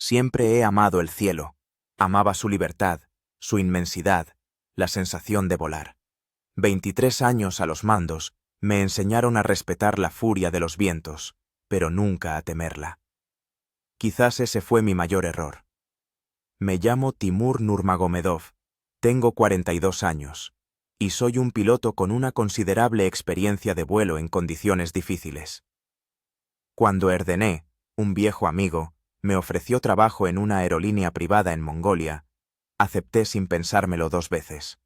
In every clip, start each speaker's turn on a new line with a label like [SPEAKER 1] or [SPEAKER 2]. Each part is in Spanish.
[SPEAKER 1] Siempre he amado el cielo. Amaba su libertad, su inmensidad, la sensación de volar. 23 años a los mandos me enseñaron a respetar la furia de los vientos, pero nunca a temerla. Quizás ese fue mi mayor error. Me llamo Timur Nurmagomedov, tengo 42 años, y soy un piloto con una considerable experiencia de vuelo en condiciones difíciles. Cuando Erdené, un viejo amigo, me ofreció trabajo en una aerolínea privada en Mongolia, acepté sin pensármelo 2 veces.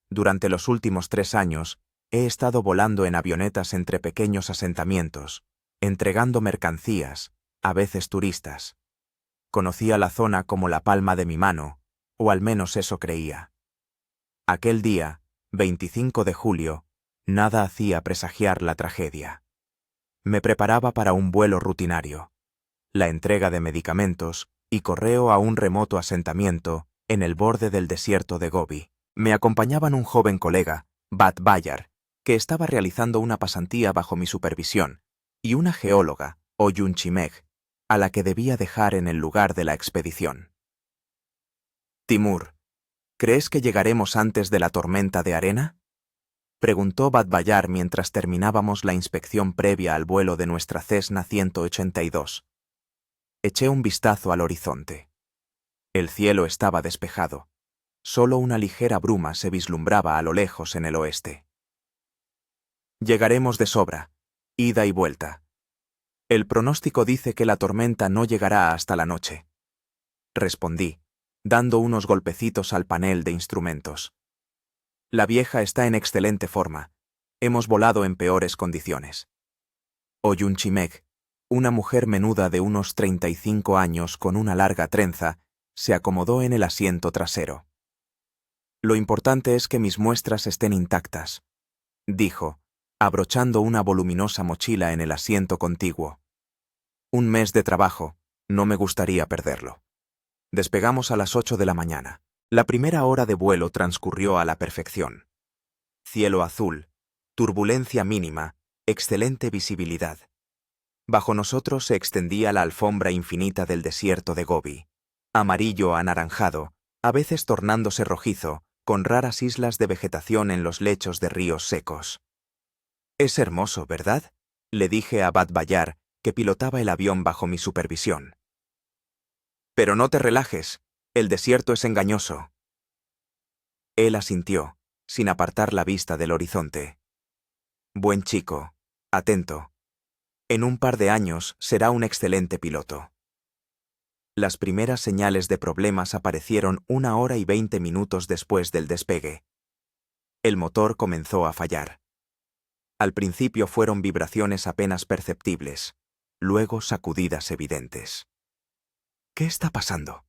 [SPEAKER 1] Durante los últimos 3 años, he estado volando en avionetas entre pequeños asentamientos, entregando mercancías, a veces turistas. Conocía la zona como la palma de mi mano, o al menos eso creía. Aquel día, 25 de julio, nada hacía presagiar la tragedia. Me preparaba para un vuelo rutinario, la entrega de medicamentos y correo a un remoto asentamiento en el borde del desierto de Gobi. Me acompañaban un joven colega, Bat Bayar, que estaba realizando una pasantía bajo mi supervisión, y una geóloga, Oyun Chimeg, a la que debía dejar en el lugar de la expedición. Timur, ¿crees que llegaremos antes de la tormenta de arena? Preguntó Bat Bayar mientras terminábamos la inspección previa al vuelo de nuestra Cessna 182. Eché un vistazo al horizonte. El cielo estaba despejado. Solo una ligera bruma se vislumbraba a lo lejos en el oeste. Llegaremos de sobra, ida y vuelta. El pronóstico dice que la tormenta no llegará hasta la noche. Respondí, dando unos golpecitos al panel de instrumentos. La vieja está en excelente forma. Hemos volado en peores condiciones. Oyun Chimeg, una mujer menuda de unos 35 años con una larga trenza, se acomodó en el asiento trasero. Lo importante es que mis muestras estén intactas, dijo, abrochando una voluminosa mochila en el asiento contiguo. 1 mes de trabajo, no me gustaría perderlo. Despegamos a las 8 de la mañana. La primera hora de vuelo transcurrió a la perfección. Cielo azul, turbulencia mínima, excelente visibilidad. Bajo nosotros se extendía la alfombra infinita del desierto de Gobi, amarillo anaranjado, a veces tornándose rojizo, con raras islas de vegetación en los lechos de ríos secos. «Es hermoso, ¿verdad?», le dije a Bat Bayar, que pilotaba el avión bajo mi supervisión. «Pero no te relajes, el desierto es engañoso». Él asintió, sin apartar la vista del horizonte. «Buen chico, atento. En un par de años será un excelente piloto». Las primeras señales de problemas aparecieron 1 hora y 20 minutos después del despegue. El motor comenzó a fallar. Al principio fueron vibraciones apenas perceptibles, luego sacudidas evidentes. «¿Qué está pasando?»,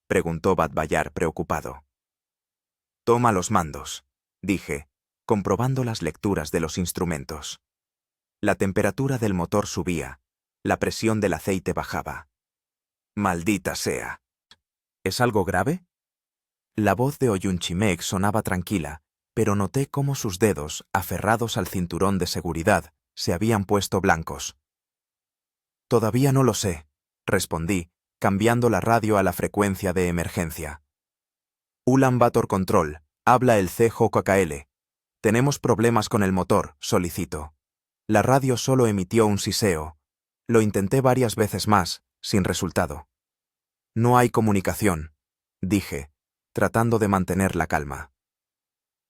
[SPEAKER 1] preguntó Bat Bayar preocupado. «Toma los mandos», dije, comprobando las lecturas de los instrumentos. La temperatura del motor subía, la presión del aceite bajaba. «Maldita sea». «¿Es algo grave?». La voz de Oyun Chimeg sonaba tranquila, pero noté cómo sus dedos, aferrados al cinturón de seguridad, se habían puesto blancos. «Todavía no lo sé», respondí, cambiando la radio a la frecuencia de emergencia. «Ulan Bator Control, habla el CJKL. Tenemos problemas con el motor, solicito». La radio solo emitió un siseo. Lo intenté varias veces más, sin resultado. «No hay comunicación», dije, tratando de mantener la calma.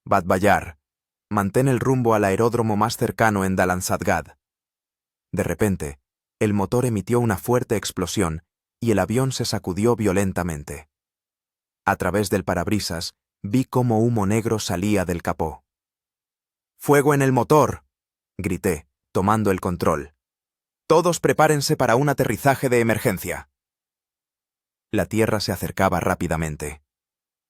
[SPEAKER 1] «Bat Bayar, mantén el rumbo al aeródromo más cercano en Dalansadgad». De repente, el motor emitió una fuerte explosión y el avión se sacudió violentamente. A través del parabrisas, vi cómo humo negro salía del capó. «¡Fuego en el motor!», grité, tomando el control. «Todos prepárense para un aterrizaje de emergencia». La tierra se acercaba rápidamente.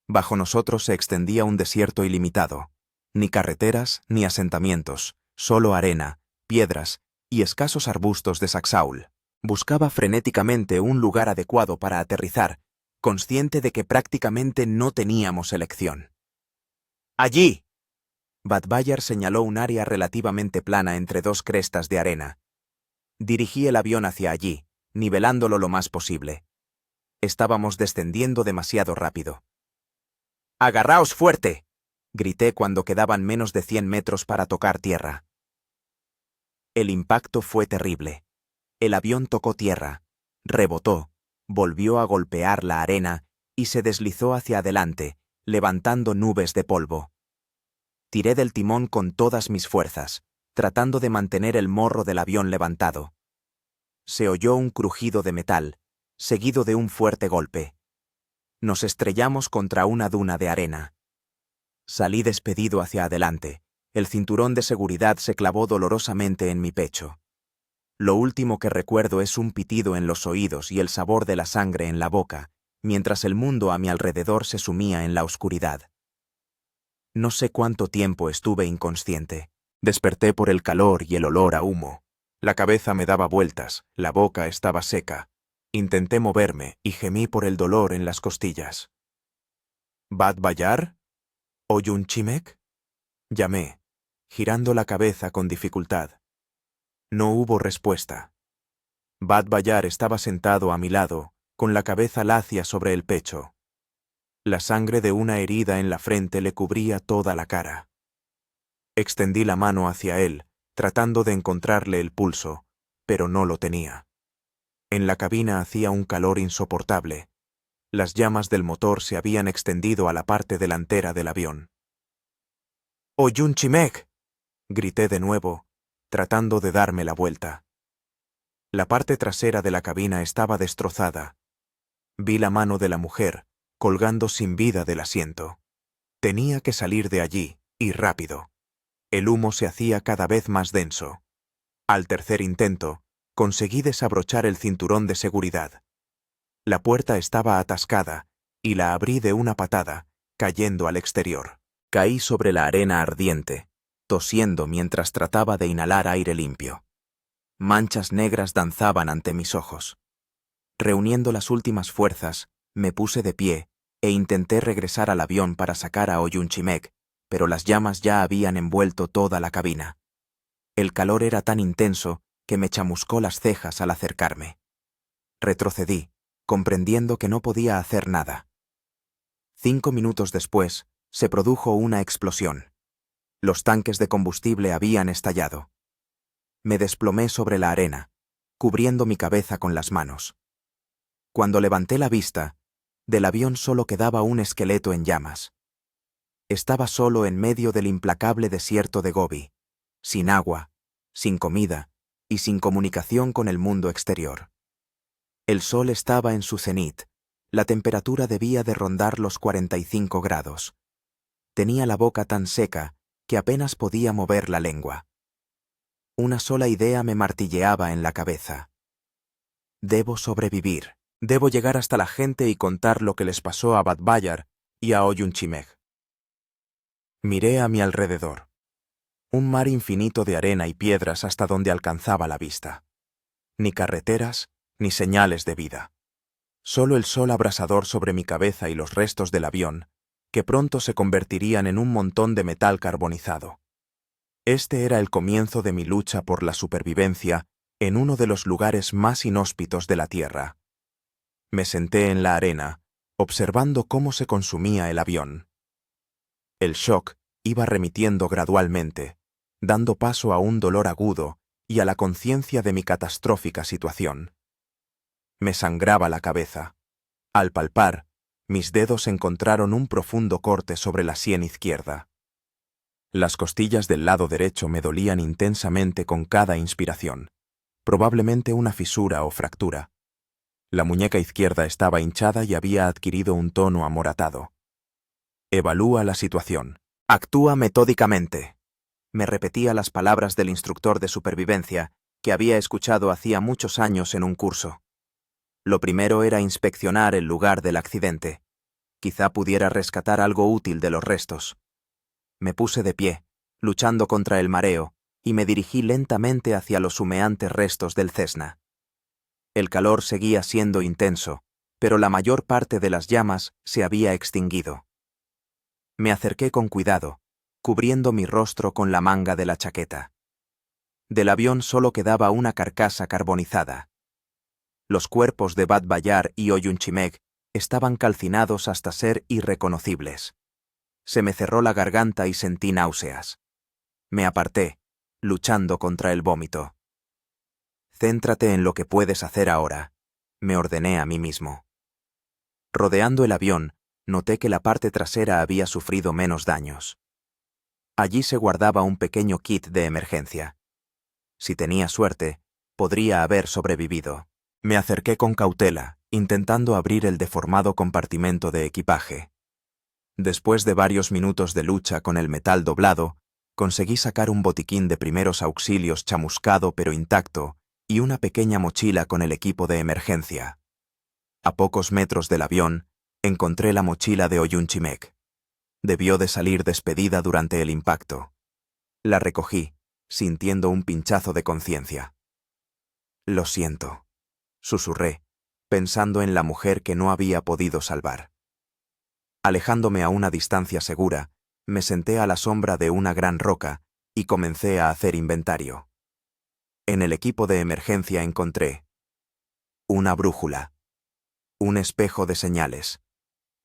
[SPEAKER 1] Bajo nosotros se extendía un desierto ilimitado. Ni carreteras ni asentamientos, solo arena, piedras y escasos arbustos de saxaul. Buscaba frenéticamente un lugar adecuado para aterrizar, consciente de que prácticamente no teníamos elección. «¡Allí!». Bat Bayar señaló un área relativamente plana entre 2 crestas de arena. Dirigí el avión hacia allí, nivelándolo lo más posible. Estábamos descendiendo demasiado rápido. ¡Agarraos fuerte!, grité cuando quedaban menos de 100 metros para tocar tierra. El impacto fue terrible. El avión tocó tierra, rebotó, volvió a golpear la arena y se deslizó hacia adelante, levantando nubes de polvo. Tiré del timón con todas mis fuerzas, tratando de mantener el morro del avión levantado. Se oyó un crujido de metal, seguido de un fuerte golpe. Nos estrellamos contra una duna de arena. Salí despedido hacia adelante. El cinturón de seguridad se clavó dolorosamente en mi pecho. Lo último que recuerdo es un pitido en los oídos y el sabor de la sangre en la boca, mientras el mundo a mi alrededor se sumía en la oscuridad. No sé cuánto tiempo estuve inconsciente. Desperté por el calor y el olor a humo. La cabeza me daba vueltas, la boca estaba seca. Intenté moverme y gemí por el dolor en las costillas. ¿Bad Bayar? ¿Oyun Chimek? Llamé, girando la cabeza con dificultad. No hubo respuesta. Bad Bayar estaba sentado a mi lado, con la cabeza lacia sobre el pecho. La sangre de una herida en la frente le cubría toda la cara. Extendí la mano hacia él, tratando de encontrarle el pulso, pero no lo tenía. En la cabina hacía un calor insoportable. Las llamas del motor se habían extendido a la parte delantera del avión. ¡Oyun Chimek!, grité de nuevo, tratando de darme la vuelta. La parte trasera de la cabina estaba destrozada. Vi la mano de la mujer, colgando sin vida del asiento. Tenía que salir de allí, y rápido. El humo se hacía cada vez más denso. Al tercer intento, conseguí desabrochar el cinturón de seguridad. La puerta estaba atascada, y la abrí de una patada, cayendo al exterior. Caí sobre la arena ardiente, tosiendo mientras trataba de inhalar aire limpio. Manchas negras danzaban ante mis ojos. Reuniendo las últimas fuerzas, me puse de pie e intenté regresar al avión para sacar a Oyun Chimek, pero las llamas ya habían envuelto toda la cabina. El calor era tan intenso que me chamuscó las cejas al acercarme. Retrocedí, comprendiendo que no podía hacer nada. 5 minutos después, se produjo una explosión. Los tanques de combustible habían estallado. Me desplomé sobre la arena, cubriendo mi cabeza con las manos. Cuando levanté la vista, del avión solo quedaba un esqueleto en llamas. Estaba solo en medio del implacable desierto de Gobi, sin agua, sin comida y sin comunicación con el mundo exterior. El sol estaba en su cenit, la temperatura debía de rondar los 45 grados. Tenía la boca tan seca que apenas podía mover la lengua. Una sola idea me martilleaba en la cabeza. Debo sobrevivir. Debo llegar hasta la gente y contar lo que les pasó a Bad Bayar y a Oyun Chimek. Miré a mi alrededor. Un mar infinito de arena y piedras hasta donde alcanzaba la vista. Ni carreteras, ni señales de vida. Solo el sol abrasador sobre mi cabeza y los restos del avión, que pronto se convertirían en un montón de metal carbonizado. Este era el comienzo de mi lucha por la supervivencia en uno de los lugares más inhóspitos de la Tierra. Me senté en la arena, observando cómo se consumía el avión. El shock iba remitiendo gradualmente, dando paso a un dolor agudo y a la conciencia de mi catastrófica situación. Me sangraba la cabeza. Al palpar, mis dedos encontraron un profundo corte sobre la sien izquierda. Las costillas del lado derecho me dolían intensamente con cada inspiración, probablemente una fisura o fractura. La muñeca izquierda estaba hinchada y había adquirido un tono amoratado. Evalúa la situación. Actúa metódicamente. Me repetía las palabras del instructor de supervivencia que había escuchado hacía muchos años en un curso. Lo primero era inspeccionar el lugar del accidente. Quizá pudiera rescatar algo útil de los restos. Me puse de pie, luchando contra el mareo, y me dirigí lentamente hacia los humeantes restos del Cessna. El calor seguía siendo intenso, pero la mayor parte de las llamas se había extinguido. Me acerqué con cuidado, cubriendo mi rostro con la manga de la chaqueta. Del avión solo quedaba una carcasa carbonizada. Los cuerpos de Bad Bayar y Oyunchimeg estaban calcinados hasta ser irreconocibles. Se me cerró la garganta y sentí náuseas. Me aparté, luchando contra el vómito. Céntrate en lo que puedes hacer ahora, me ordené a mí mismo. Rodeando el avión, noté que la parte trasera había sufrido menos daños. Allí se guardaba un pequeño kit de emergencia. Si tenía suerte, podría haber sobrevivido. Me acerqué con cautela, intentando abrir el deformado compartimento de equipaje. Después de varios minutos de lucha con el metal doblado, conseguí sacar un botiquín de primeros auxilios chamuscado pero intacto y una pequeña mochila con el equipo de emergencia. A pocos metros del avión, encontré la mochila de Oyunchimeg. Debió de salir despedida durante el impacto. La recogí, sintiendo un pinchazo de conciencia. Lo siento, susurré, pensando en la mujer que no había podido salvar. Alejándome a una distancia segura, me senté a la sombra de una gran roca y comencé a hacer inventario. En el equipo de emergencia encontré una brújula, un espejo de señales,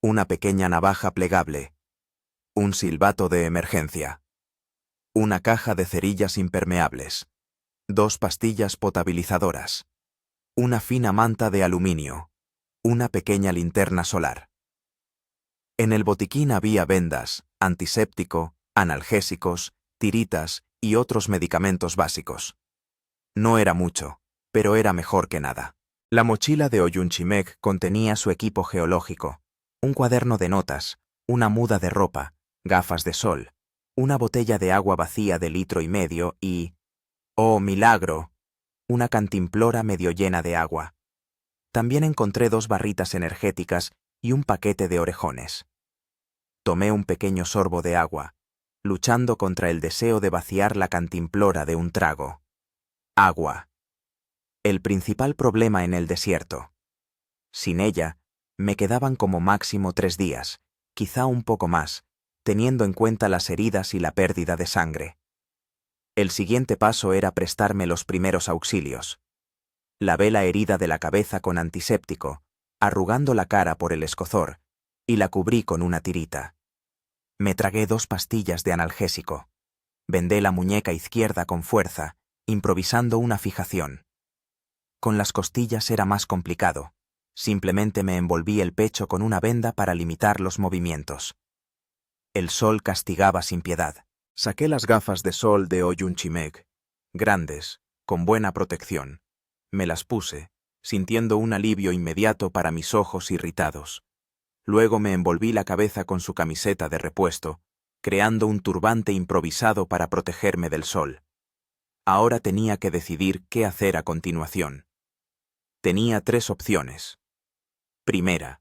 [SPEAKER 1] una pequeña navaja plegable, un silbato de emergencia, una caja de cerillas impermeables, 2 pastillas potabilizadoras, una fina manta de aluminio, una pequeña linterna solar. En el botiquín había vendas, antiséptico, analgésicos, tiritas y otros medicamentos básicos. No era mucho, pero era mejor que nada. La mochila de Oyunchimeg contenía su equipo geológico, un cuaderno de notas, una muda de ropa, gafas de sol, una botella de agua vacía de 1,5 litros y, ¡oh milagro!, una cantimplora medio llena de agua. También encontré 2 barritas energéticas y un paquete de orejones. Tomé un pequeño sorbo de agua, luchando contra el deseo de vaciar la cantimplora de un trago. Agua. El principal problema en el desierto. Sin ella, me quedaban como máximo 3 días, quizá un poco más, teniendo en cuenta las heridas y la pérdida de sangre. El siguiente paso era prestarme los primeros auxilios. Lavé la herida de la cabeza con antiséptico, arrugando la cara por el escozor, y la cubrí con una tirita. Me tragué 2 pastillas de analgésico. Vendé la muñeca izquierda con fuerza, improvisando una fijación. Con las costillas era más complicado. Simplemente me envolví el pecho con una venda para limitar los movimientos. El sol castigaba sin piedad. Saqué las gafas de sol de Oyunchimeg, grandes, con buena protección. Me las puse, sintiendo un alivio inmediato para mis ojos irritados. Luego me envolví la cabeza con su camiseta de repuesto, creando un turbante improvisado para protegerme del sol. Ahora tenía que decidir qué hacer a continuación. Tenía 3 opciones. Primera,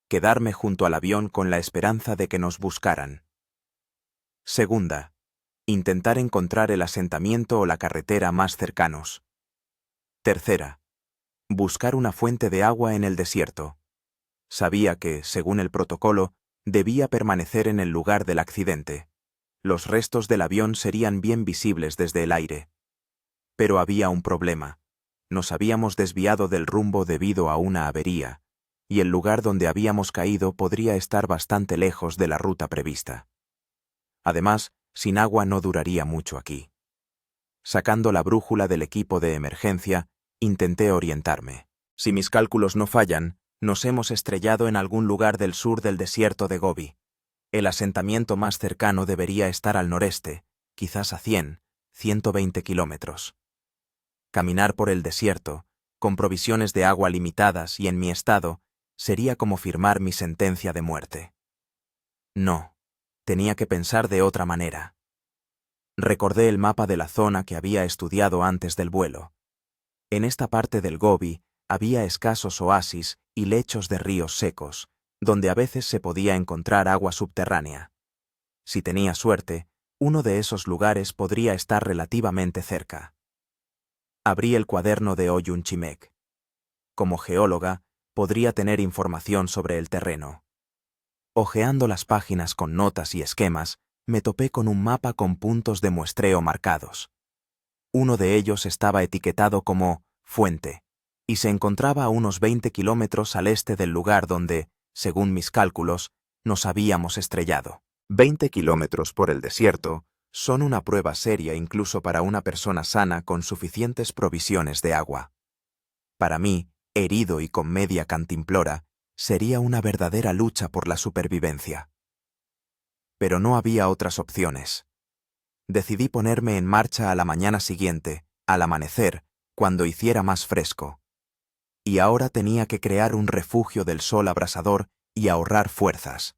[SPEAKER 1] quedarme junto al avión con la esperanza de que nos buscaran. Segunda, intentar encontrar el asentamiento o la carretera más cercanos. Tercera, buscar una fuente de agua en el desierto. Sabía que, según el protocolo, debía permanecer en el lugar del accidente. Los restos del avión serían bien visibles desde el aire. Pero había un problema. Nos habíamos desviado del rumbo debido a una avería, y el lugar donde habíamos caído podría estar bastante lejos de la ruta prevista. Además, sin agua no duraría mucho aquí. Sacando la brújula del equipo de emergencia, intenté orientarme. Si mis cálculos no fallan, nos hemos estrellado en algún lugar del sur del desierto de Gobi. El asentamiento más cercano debería estar al noreste, quizás a 120 kilómetros. Caminar por el desierto, con provisiones de agua limitadas y en mi estado, sería como firmar mi sentencia de muerte. No, tenía que pensar de otra manera. Recordé el mapa de la zona que había estudiado antes del vuelo. En esta parte del Gobi había escasos oasis y lechos de ríos secos, donde a veces se podía encontrar agua subterránea. Si tenía suerte, uno de esos lugares podría estar relativamente cerca. Abrí el cuaderno de Oyunchimeg. Como geóloga, podría tener información sobre el terreno. Hojeando las páginas con notas y esquemas, me topé con un mapa con puntos de muestreo marcados. Uno de ellos estaba etiquetado como fuente, y se encontraba a unos 20 kilómetros al este del lugar donde, según mis cálculos, nos habíamos estrellado. 20 kilómetros por el desierto son una prueba seria incluso para una persona sana con suficientes provisiones de agua. Para mí, herido y con media cantimplora, sería una verdadera lucha por la supervivencia. Pero no había otras opciones. Decidí ponerme en marcha a la mañana siguiente, al amanecer, cuando hiciera más fresco. Y ahora tenía que crear un refugio del sol abrasador y ahorrar fuerzas.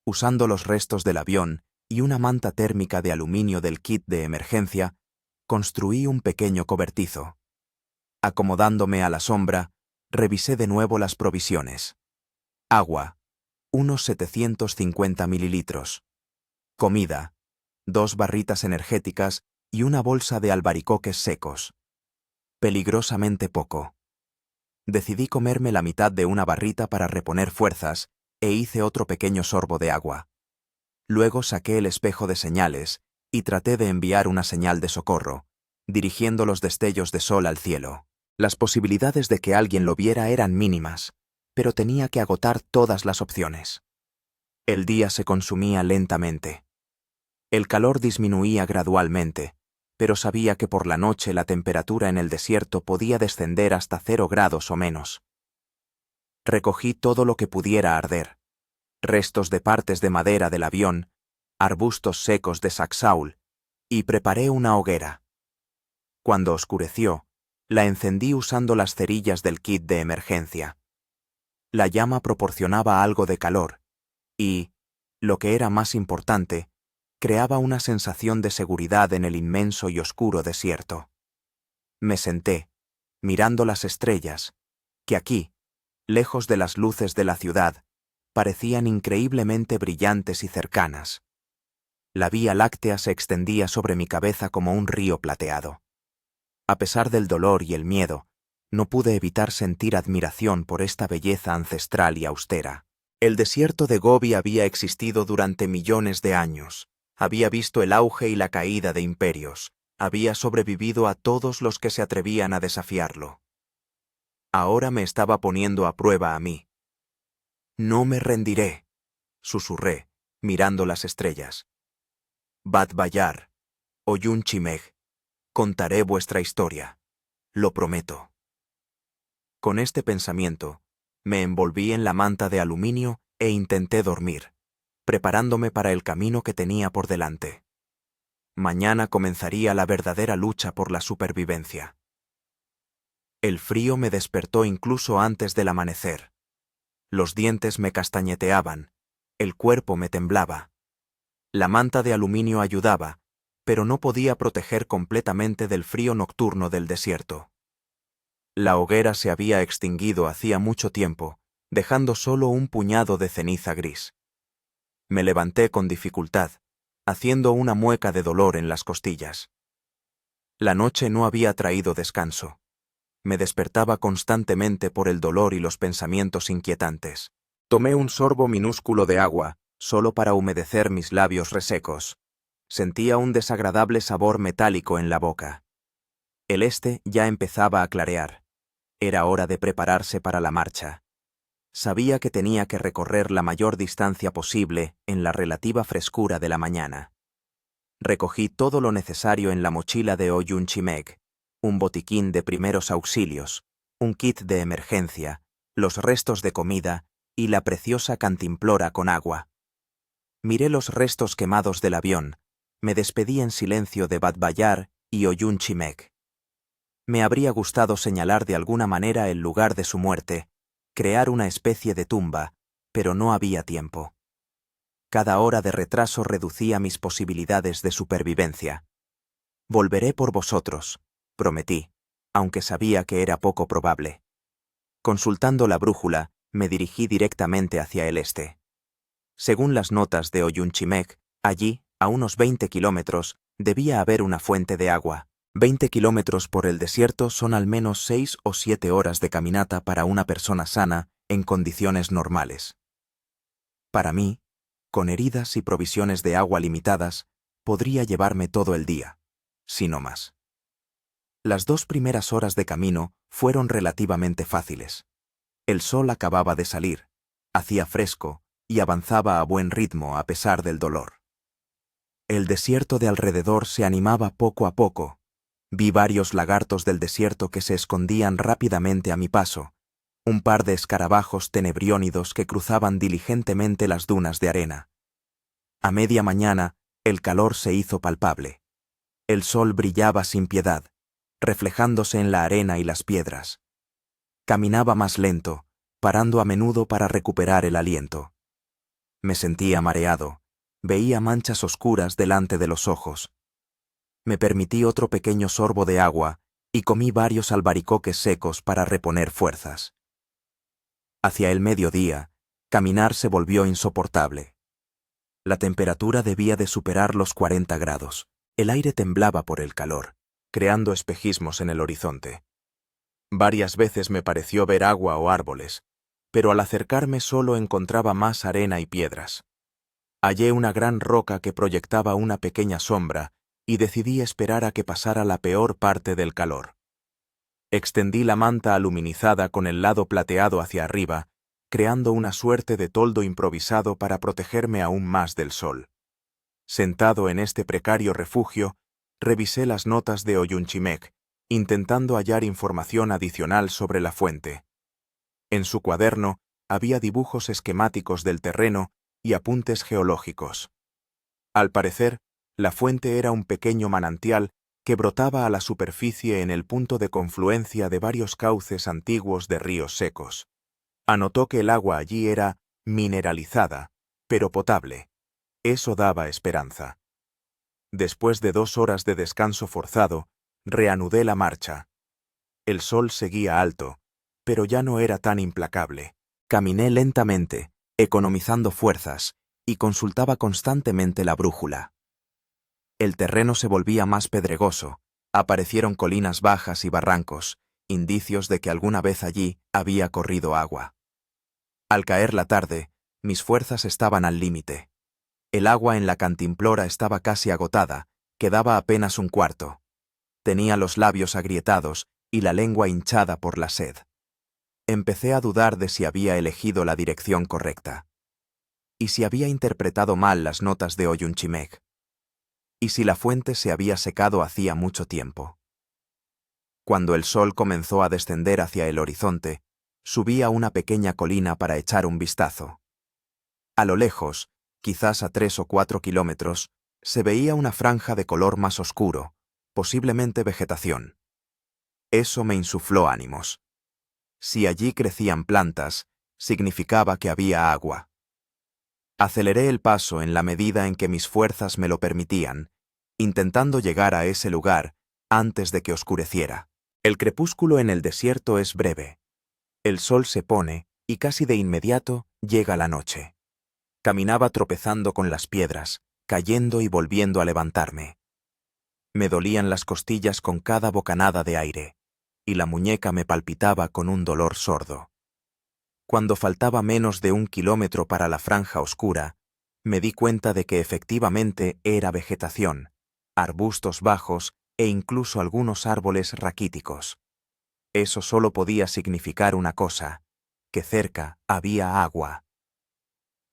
[SPEAKER 1] Usando los restos del avión y una manta térmica de aluminio del kit de emergencia, construí un pequeño cobertizo. Acomodándome a la sombra, revisé de nuevo las provisiones. Agua, unos 750 mililitros. Comida, 2 barritas energéticas y una bolsa de albaricoques secos. Peligrosamente poco. Decidí comerme la mitad de una barrita para reponer fuerzas e hice otro pequeño sorbo de agua. Luego saqué el espejo de señales y traté de enviar una señal de socorro, dirigiendo los destellos de sol al cielo. Las posibilidades de que alguien lo viera eran mínimas, pero tenía que agotar todas las opciones. El día se consumía lentamente. El calor disminuía gradualmente, pero sabía que por la noche la temperatura en el desierto podía descender hasta 0 grados o menos. Recogí todo lo que pudiera arder: restos de partes de madera del avión, arbustos secos de saxaul, y preparé una hoguera. Cuando oscureció, la encendí usando las cerillas del kit de emergencia. La llama proporcionaba algo de calor y, lo que era más importante, creaba una sensación de seguridad en el inmenso y oscuro desierto. Me senté, mirando las estrellas, que aquí, lejos de las luces de la ciudad, parecían increíblemente brillantes y cercanas. La Vía Láctea se extendía sobre mi cabeza como un río plateado. A pesar del dolor y el miedo, no pude evitar sentir admiración por esta belleza ancestral y austera. El desierto de Gobi había existido durante millones de años. Había visto el auge y la caída de imperios. Había sobrevivido a todos los que se atrevían a desafiarlo. Ahora me estaba poniendo a prueba a mí. No me rendiré, susurré, mirando las estrellas. Bad Bayar, Oyun Chimeg, contaré vuestra historia. Lo prometo. Con este pensamiento, me envolví en la manta de aluminio e intenté dormir, preparándome para el camino que tenía por delante. Mañana comenzaría la verdadera lucha por la supervivencia. El frío me despertó incluso antes del amanecer. Los dientes me castañeteaban, el cuerpo me temblaba. La manta de aluminio ayudaba, pero no podía proteger completamente del frío nocturno del desierto. La hoguera se había extinguido hacía mucho tiempo, dejando solo un puñado de ceniza gris. Me levanté con dificultad, haciendo una mueca de dolor en las costillas. La noche no había traído descanso. Me despertaba constantemente por el dolor y los pensamientos inquietantes. Tomé un sorbo minúsculo de agua, solo para humedecer mis labios resecos. Sentía un desagradable sabor metálico en la boca. El este ya empezaba a clarear. Era hora de prepararse para la marcha. Sabía que tenía que recorrer la mayor distancia posible en la relativa frescura de la mañana. Recogí todo lo necesario en la mochila de Oyun Chimeg: un botiquín de primeros auxilios, un kit de emergencia, los restos de comida y la preciosa cantimplora con agua. Miré los restos quemados del avión, me despedí en silencio de Bad Bayar y Oyun Chimeg. Me habría gustado señalar de alguna manera el lugar de su muerte, crear una especie de tumba, pero no había tiempo. Cada hora de retraso reducía mis posibilidades de supervivencia. Volveré por vosotros, prometí, aunque sabía que era poco probable. Consultando la brújula, me dirigí directamente hacia el este. Según las notas de Oyun Chimeg, allí, a unos 20 kilómetros, debía haber una fuente de agua. 20 kilómetros por el desierto son al menos 6 o 7 horas de caminata para una persona sana en condiciones normales. Para mí, con heridas y provisiones de agua limitadas, podría llevarme todo el día, si no más. Las 2 primeras horas de camino fueron relativamente fáciles. El sol acababa de salir, hacía fresco y avanzaba a buen ritmo a pesar del dolor. El desierto de alrededor se animaba poco a poco. Vi varios lagartos del desierto que se escondían rápidamente a mi paso, un par de escarabajos tenebriónidos que cruzaban diligentemente las dunas de arena. A media mañana, el calor se hizo palpable. El sol brillaba sin piedad, reflejándose en la arena y las piedras. Caminaba más lento, parando a menudo para recuperar el aliento. Me sentía mareado, veía manchas oscuras delante de los ojos. Me permití otro pequeño sorbo de agua y comí varios albaricoques secos para reponer fuerzas. Hacia el mediodía, caminar se volvió insoportable. La temperatura debía de superar los 40 grados. El aire temblaba por el calor, creando espejismos en el horizonte. Varias veces me pareció ver agua o árboles, pero al acercarme solo encontraba más arena y piedras. Hallé una gran roca que proyectaba una pequeña sombra y decidí esperar a que pasara la peor parte del calor. Extendí la manta aluminizada con el lado plateado hacia arriba, creando una suerte de toldo improvisado para protegerme aún más del sol. Sentado en este precario refugio, revisé las notas de Ollunchimec, intentando hallar información adicional sobre la fuente. En su cuaderno había dibujos esquemáticos del terreno y apuntes geológicos. Al parecer, la fuente era un pequeño manantial que brotaba a la superficie en el punto de confluencia de varios cauces antiguos de ríos secos. Anotó que el agua allí era mineralizada, pero potable. Eso daba esperanza. Después de 2 horas de descanso forzado, reanudé la marcha. El sol seguía alto, pero ya no era tan implacable. Caminé lentamente, economizando fuerzas, y consultaba constantemente la brújula. El terreno se volvía más pedregoso, aparecieron colinas bajas y barrancos, indicios de que alguna vez allí había corrido agua. Al caer la tarde, mis fuerzas estaban al límite. El agua en la cantimplora estaba casi agotada, quedaba apenas un cuarto. Tenía los labios agrietados y la lengua hinchada por la sed. Empecé a dudar de si había elegido la dirección correcta. ¿Y si había interpretado mal las notas de Ollunchimec? ¿Y si la fuente se había secado hacía mucho tiempo? Cuando el sol comenzó a descender hacia el horizonte, subí a una pequeña colina para echar un vistazo. A lo lejos, quizás a 3 o 4 kilómetros, se veía una franja de color más oscuro, posiblemente vegetación. Eso me insufló ánimos. Si allí crecían plantas, significaba que había agua. Aceleré el paso en la medida en que mis fuerzas me lo permitían, intentando llegar a ese lugar antes de que oscureciera. El crepúsculo en el desierto es breve. El sol se pone y casi de inmediato llega la noche. Caminaba tropezando con las piedras, cayendo y volviendo a levantarme. Me dolían las costillas con cada bocanada de aire, y la muñeca me palpitaba con un dolor sordo. Cuando faltaba menos de 1 kilómetro para la franja oscura, me di cuenta de que efectivamente era vegetación, arbustos bajos e incluso algunos árboles raquíticos. Eso solo podía significar una cosa, que cerca había agua.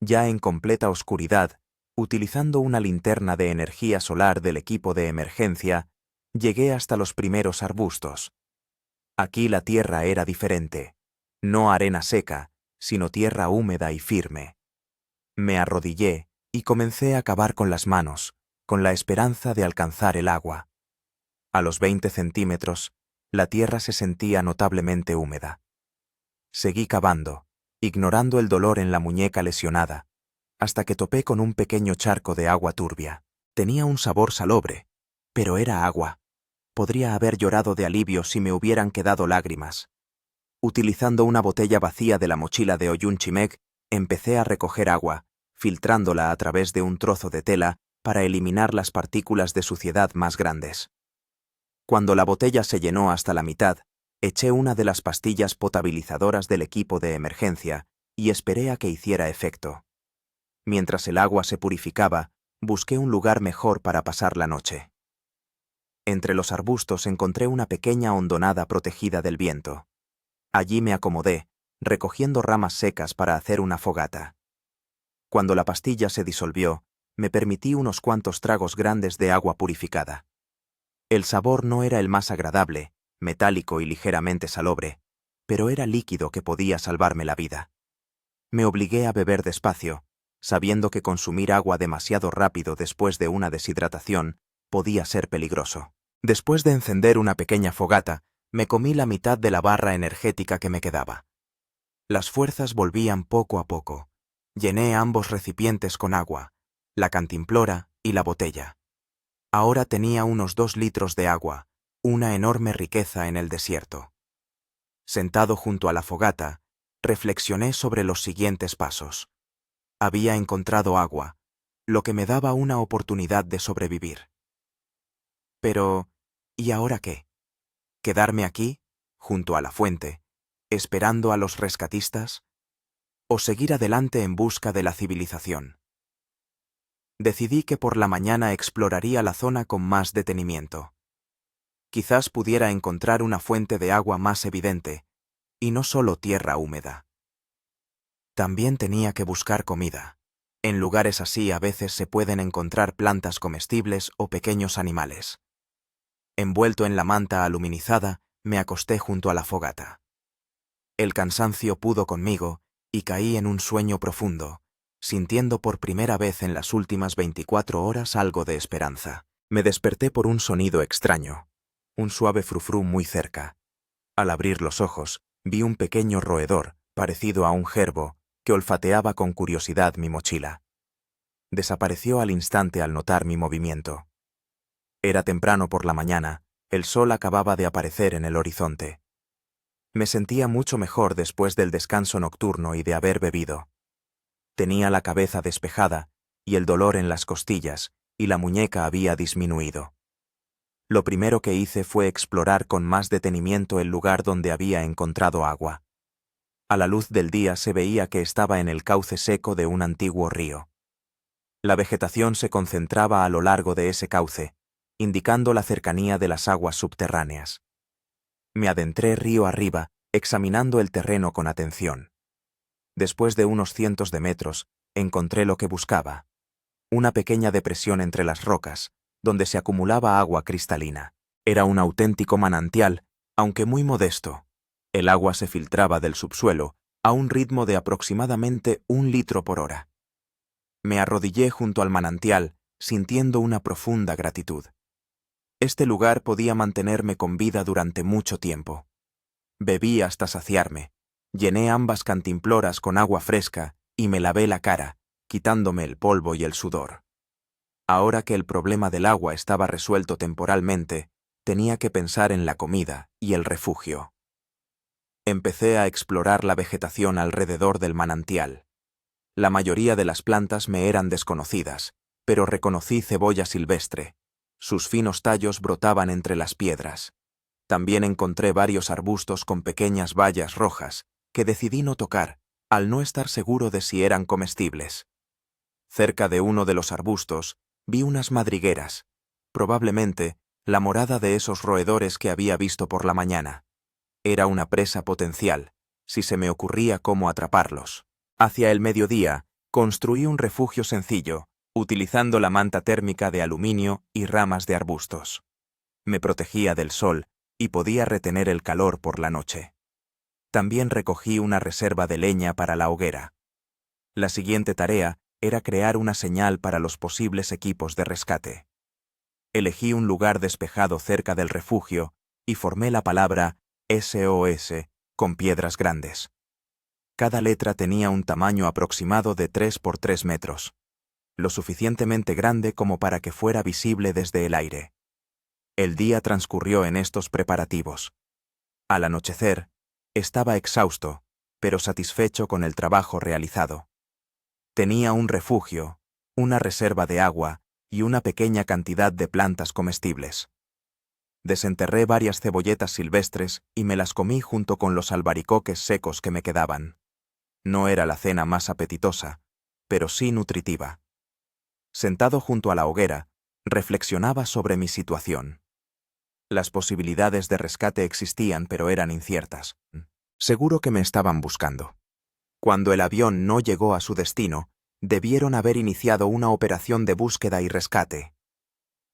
[SPEAKER 1] Ya en completa oscuridad, utilizando una linterna de energía solar del equipo de emergencia, llegué hasta los primeros arbustos. Aquí la tierra era diferente, no arena seca, sino tierra húmeda y firme. Me arrodillé y comencé a cavar con las manos, con la esperanza de alcanzar el agua. A los 20 centímetros, la tierra se sentía notablemente húmeda. Seguí cavando, ignorando el dolor en la muñeca lesionada, hasta que topé con un pequeño charco de agua turbia. Tenía un sabor salobre, pero era agua. Podría haber llorado de alivio si me hubieran quedado lágrimas. Utilizando una botella vacía de la mochila de Ollunchimec, empecé a recoger agua, filtrándola a través de un trozo de tela para eliminar las partículas de suciedad más grandes. Cuando la botella se llenó hasta la mitad, eché una de las pastillas potabilizadoras del equipo de emergencia y esperé a que hiciera efecto. Mientras el agua se purificaba, busqué un lugar mejor para pasar la noche. Entre los arbustos encontré una pequeña hondonada protegida del viento. Allí me acomodé, recogiendo ramas secas para hacer una fogata. Cuando la pastilla se disolvió, me permití unos cuantos tragos grandes de agua purificada. El sabor no era el más agradable, metálico y ligeramente salobre, pero era líquido que podía salvarme la vida. Me obligué a beber despacio, sabiendo que consumir agua demasiado rápido después de una deshidratación podía ser peligroso. Después de encender una pequeña fogata, me comí la mitad de la barra energética que me quedaba. Las fuerzas volvían poco a poco. Llené ambos recipientes con agua, la cantimplora y la botella. Ahora tenía unos 2 litros de agua, una enorme riqueza en el desierto. Sentado junto a la fogata, reflexioné sobre los siguientes pasos. Había encontrado agua, lo que me daba una oportunidad de sobrevivir. Pero, ¿y ahora qué? ¿Quedarme aquí, junto a la fuente, esperando a los rescatistas? ¿O seguir adelante en busca de la civilización? Decidí que por la mañana exploraría la zona con más detenimiento. Quizás pudiera encontrar una fuente de agua más evidente, y no solo tierra húmeda. También tenía que buscar comida. En lugares así a veces se pueden encontrar plantas comestibles o pequeños animales. Envuelto en la manta aluminizada, me acosté junto a la fogata. El cansancio pudo conmigo y caí en un sueño profundo, sintiendo por primera vez en las últimas 24 horas algo de esperanza. Me desperté por un sonido extraño, un suave frufrú muy cerca. Al abrir los ojos, vi un pequeño roedor, parecido a un gerbo, que olfateaba con curiosidad mi mochila. Desapareció al instante al notar mi movimiento. Era temprano por la mañana, el sol acababa de aparecer en el horizonte. Me sentía mucho mejor después del descanso nocturno y de haber bebido. Tenía la cabeza despejada, y el dolor en las costillas, y la muñeca había disminuido. Lo primero que hice fue explorar con más detenimiento el lugar donde había encontrado agua. A la luz del día se veía que estaba en el cauce seco de un antiguo río. La vegetación se concentraba a lo largo de ese cauce, indicando la cercanía de las aguas subterráneas. Me adentré río arriba, examinando el terreno con atención. Después de unos cientos de metros, encontré lo que buscaba: una pequeña depresión entre las rocas, donde se acumulaba agua cristalina. Era un auténtico manantial, aunque muy modesto. El agua se filtraba del subsuelo a un ritmo de aproximadamente 1 litro por hora. Me arrodillé junto al manantial, sintiendo una profunda gratitud. Este lugar podía mantenerme con vida durante mucho tiempo. Bebí hasta saciarme, llené ambas cantimploras con agua fresca y me lavé la cara, quitándome el polvo y el sudor. Ahora que el problema del agua estaba resuelto temporalmente, tenía que pensar en la comida y el refugio. Empecé a explorar la vegetación alrededor del manantial. La mayoría de las plantas me eran desconocidas, pero reconocí cebolla silvestre. Sus finos tallos brotaban entre las piedras. También encontré varios arbustos con pequeñas bayas rojas, que decidí no tocar, al no estar seguro de si eran comestibles. Cerca de uno de los arbustos, vi unas madrigueras, probablemente la morada de esos roedores que había visto por la mañana. Era una presa potencial, si se me ocurría cómo atraparlos. Hacia el mediodía, construí un refugio sencillo, utilizando la manta térmica de aluminio y ramas de arbustos. Me protegía del sol y podía retener el calor por la noche. También recogí una reserva de leña para la hoguera. La siguiente tarea era crear una señal para los posibles equipos de rescate. Elegí un lugar despejado cerca del refugio y formé la palabra SOS con piedras grandes. Cada letra tenía un tamaño aproximado de 3 por 3 metros, lo suficientemente grande como para que fuera visible desde el aire. El día transcurrió en estos preparativos. Al anochecer, estaba exhausto, pero satisfecho con el trabajo realizado. Tenía un refugio, una reserva de agua y una pequeña cantidad de plantas comestibles. Desenterré varias cebolletas silvestres y me las comí junto con los albaricoques secos que me quedaban. No era la cena más apetitosa, pero sí nutritiva. Sentado junto a la hoguera, reflexionaba sobre mi situación. Las posibilidades de rescate existían, pero eran inciertas. Seguro que me estaban buscando. Cuando el avión no llegó a su destino, debieron haber iniciado una operación de búsqueda y rescate.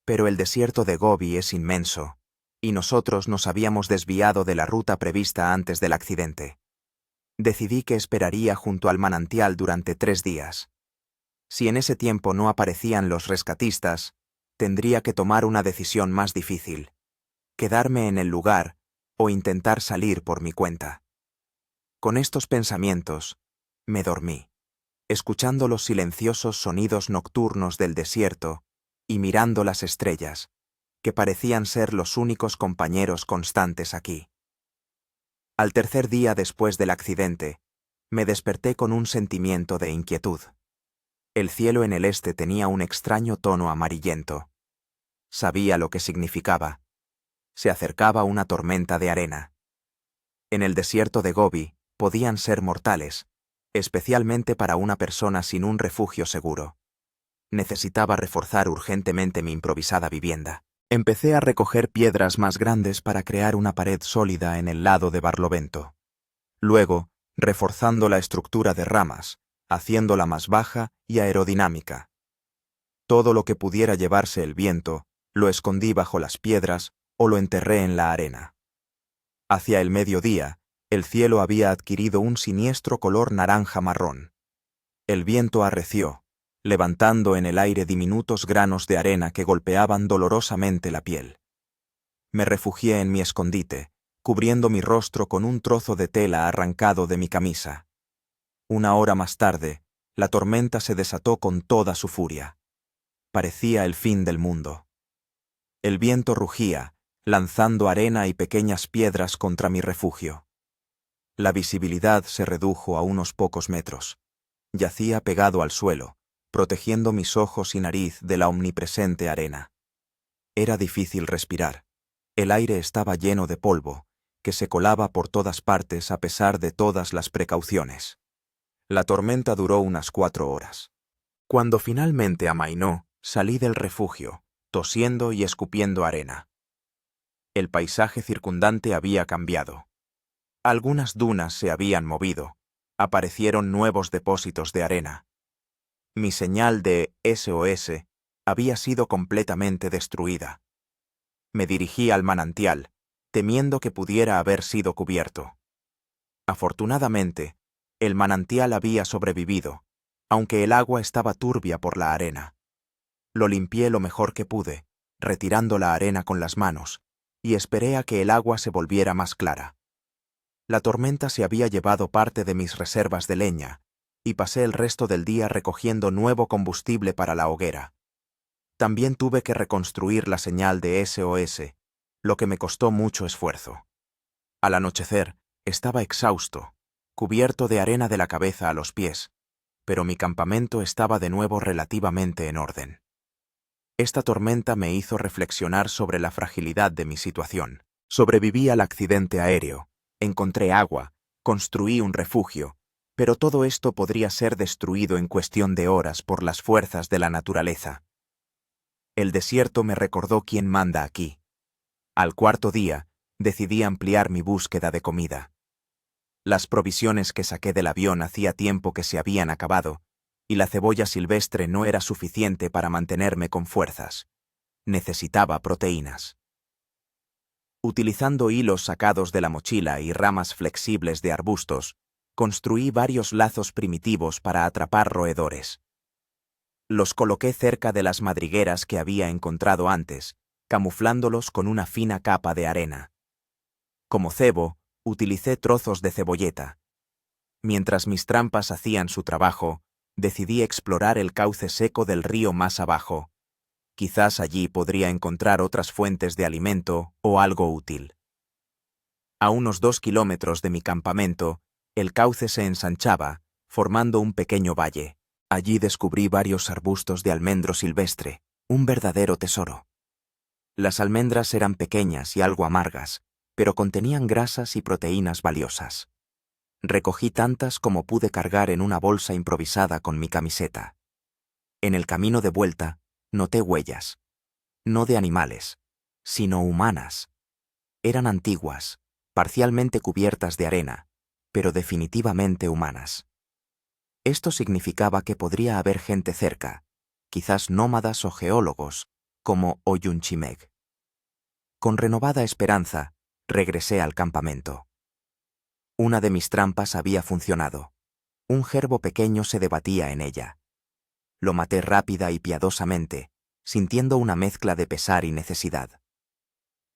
[SPEAKER 1] Pero el desierto de Gobi es inmenso, y nosotros nos habíamos desviado de la ruta prevista antes del accidente. Decidí que esperaría junto al manantial durante 3 días. Si en ese tiempo no aparecían los rescatistas, tendría que tomar una decisión más difícil: quedarme en el lugar o intentar salir por mi cuenta. Con estos pensamientos, me dormí, escuchando los silenciosos sonidos nocturnos del desierto y mirando las estrellas, que parecían ser los únicos compañeros constantes aquí. Al tercer día después del accidente, me desperté con un sentimiento de inquietud. El cielo en el este tenía un extraño tono amarillento. Sabía lo que significaba. Se acercaba una tormenta de arena. En el desierto de Gobi podían ser mortales, especialmente para una persona sin un refugio seguro. Necesitaba reforzar urgentemente mi improvisada vivienda. Empecé a recoger piedras más grandes para crear una pared sólida en el lado de Barlovento. Luego, reforzando la estructura de ramas, haciéndola más baja y aerodinámica. Todo lo que pudiera llevarse el viento, lo escondí bajo las piedras o lo enterré en la arena. Hacia el mediodía, el cielo había adquirido un siniestro color naranja-marrón. El viento arreció, levantando en el aire diminutos granos de arena que golpeaban dolorosamente la piel. Me refugié en mi escondite, cubriendo mi rostro con un trozo de tela arrancado de mi camisa. Una hora más tarde, la tormenta se desató con toda su furia. Parecía el fin del mundo. El viento rugía, lanzando arena y pequeñas piedras contra mi refugio. La visibilidad se redujo a unos pocos metros. Yacía pegado al suelo, protegiendo mis ojos y nariz de la omnipresente arena. Era difícil respirar. El aire estaba lleno de polvo, que se colaba por todas partes a pesar de todas las precauciones. La tormenta duró unas 4 horas. Cuando finalmente amainó, salí del refugio, tosiendo y escupiendo arena. El paisaje circundante había cambiado. Algunas dunas se habían movido. Aparecieron nuevos depósitos de arena. Mi señal de SOS había sido completamente destruida. Me dirigí al manantial, temiendo que pudiera haber sido cubierto. Afortunadamente, el manantial había sobrevivido, aunque el agua estaba turbia por la arena. Lo limpié lo mejor que pude, retirando la arena con las manos, y esperé a que el agua se volviera más clara. La tormenta se había llevado parte de mis reservas de leña, y pasé el resto del día recogiendo nuevo combustible para la hoguera. También tuve que reconstruir la señal de SOS, lo que me costó mucho esfuerzo. Al anochecer, estaba exhausto, cubierto de arena de la cabeza a los pies, pero mi campamento estaba de nuevo relativamente en orden. Esta tormenta me hizo reflexionar sobre la fragilidad de mi situación. Sobreviví al accidente aéreo, encontré agua, construí un refugio, pero todo esto podría ser destruido en cuestión de horas por las fuerzas de la naturaleza. El desierto me recordó quién manda aquí. Al cuarto día, decidí ampliar mi búsqueda de comida. Las provisiones que saqué del avión hacía tiempo que se habían acabado, y la cebolla silvestre no era suficiente para mantenerme con fuerzas. Necesitaba proteínas. Utilizando hilos sacados de la mochila y ramas flexibles de arbustos, construí varios lazos primitivos para atrapar roedores. Los coloqué cerca de las madrigueras que había encontrado antes, camuflándolos con una fina capa de arena. Como cebo, utilicé trozos de cebolleta. Mientras mis trampas hacían su trabajo, decidí explorar el cauce seco del río más abajo. Quizás allí podría encontrar otras fuentes de alimento o algo útil. A unos 2 kilómetros de mi campamento, el cauce se ensanchaba, formando un pequeño valle. Allí descubrí varios arbustos de almendro silvestre, un verdadero tesoro. Las almendras eran pequeñas y algo amargas, pero contenían grasas y proteínas valiosas. Recogí tantas como pude cargar en una bolsa improvisada con mi camiseta. En el camino de vuelta, noté huellas. No de animales, sino humanas. Eran antiguas, parcialmente cubiertas de arena, pero definitivamente humanas. Esto significaba que podría haber gente cerca, quizás nómadas o geólogos, como Oyunchimeg. Con renovada esperanza, regresé al campamento. Una de mis trampas había funcionado. Un gerbo pequeño se debatía en ella. Lo maté rápida y piadosamente, sintiendo una mezcla de pesar y necesidad.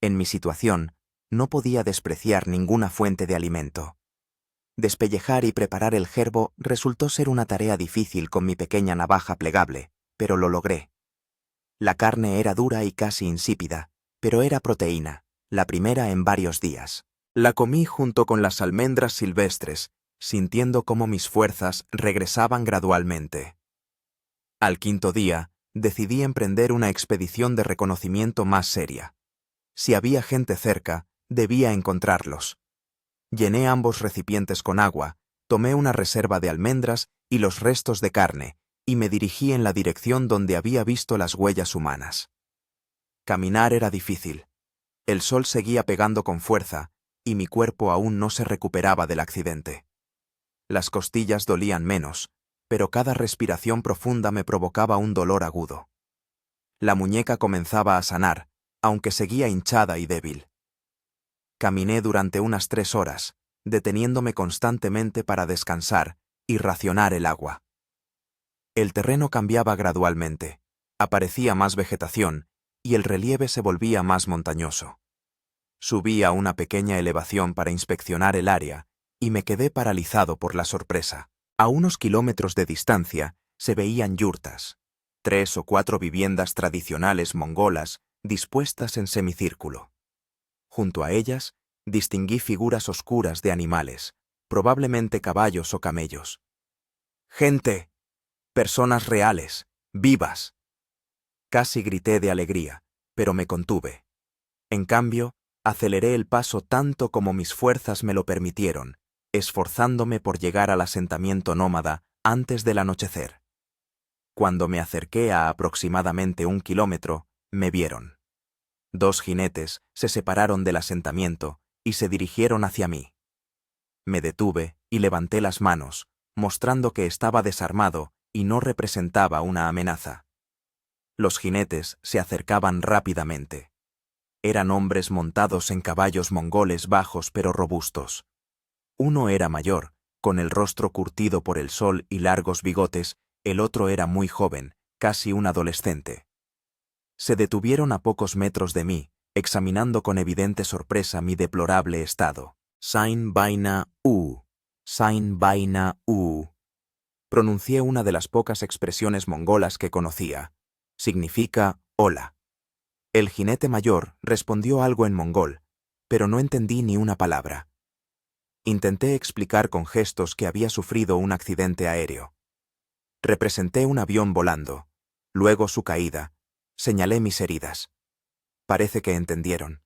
[SPEAKER 1] En mi situación, no podía despreciar ninguna fuente de alimento. Despellejar y preparar el gerbo resultó ser una tarea difícil con mi pequeña navaja plegable, pero lo logré. La carne era dura y casi insípida, pero era proteína, la primera en varios días. La comí junto con las almendras silvestres, sintiendo cómo mis fuerzas regresaban gradualmente. Al quinto día, decidí emprender una expedición de reconocimiento más seria. Si había gente cerca, debía encontrarlos. Llené ambos recipientes con agua, tomé una reserva de almendras y los restos de carne, y me dirigí en la dirección donde había visto las huellas humanas. Caminar era difícil. El sol seguía pegando con fuerza, y mi cuerpo aún no se recuperaba del accidente. Las costillas dolían menos, pero cada respiración profunda me provocaba un dolor agudo. La muñeca comenzaba a sanar, aunque seguía hinchada y débil. Caminé durante unas 3 horas, deteniéndome constantemente para descansar y racionar el agua. El terreno cambiaba gradualmente, aparecía más vegetación y el relieve se volvía más montañoso. Subí a una pequeña elevación para inspeccionar el área y me quedé paralizado por la sorpresa. A unos kilómetros de distancia se veían yurtas, 3 o 4 viviendas tradicionales mongolas dispuestas en semicírculo. Junto a ellas, distinguí figuras oscuras de animales, probablemente caballos o camellos. ¡Gente! Personas reales, vivas. Casi grité de alegría, pero me contuve. En cambio, aceleré el paso tanto como mis fuerzas me lo permitieron, esforzándome por llegar al asentamiento nómada antes del anochecer. Cuando me acerqué a aproximadamente 1 kilómetro, me vieron. 2 jinetes se separaron del asentamiento y se dirigieron hacia mí. Me detuve y levanté las manos, mostrando que estaba desarmado y no representaba una amenaza. Los jinetes se acercaban rápidamente. Eran hombres montados en caballos mongoles bajos pero robustos. Uno era mayor, con el rostro curtido por el sol y largos bigotes, el otro era muy joven, casi un adolescente. Se detuvieron a pocos metros de mí, examinando con evidente sorpresa mi deplorable estado. Sain Baina U. Sain Baina U. Pronuncié una de las pocas expresiones mongolas que conocía. Significa hola. El jinete mayor respondió algo en mongol, pero no entendí ni una palabra. Intenté explicar con gestos que había sufrido un accidente aéreo. Representé un avión volando, luego su caída. Señalé mis heridas. Parece que entendieron.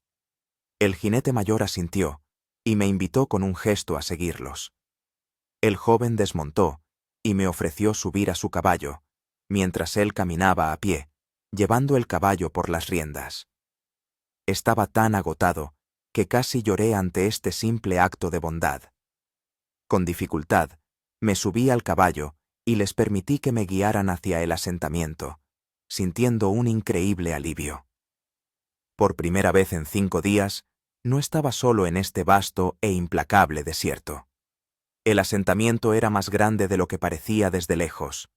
[SPEAKER 1] El jinete mayor asintió y me invitó con un gesto a seguirlos. El joven desmontó y me ofreció subir a su caballo, mientras él caminaba a pie, llevando el caballo por las riendas. Estaba tan agotado que casi lloré ante este simple acto de bondad. Con dificultad, me subí al caballo y les permití que me guiaran hacia el asentamiento, sintiendo un increíble alivio. Por primera vez en 5 días, no estaba solo en este vasto e implacable desierto. El asentamiento era más grande de lo que parecía desde lejos.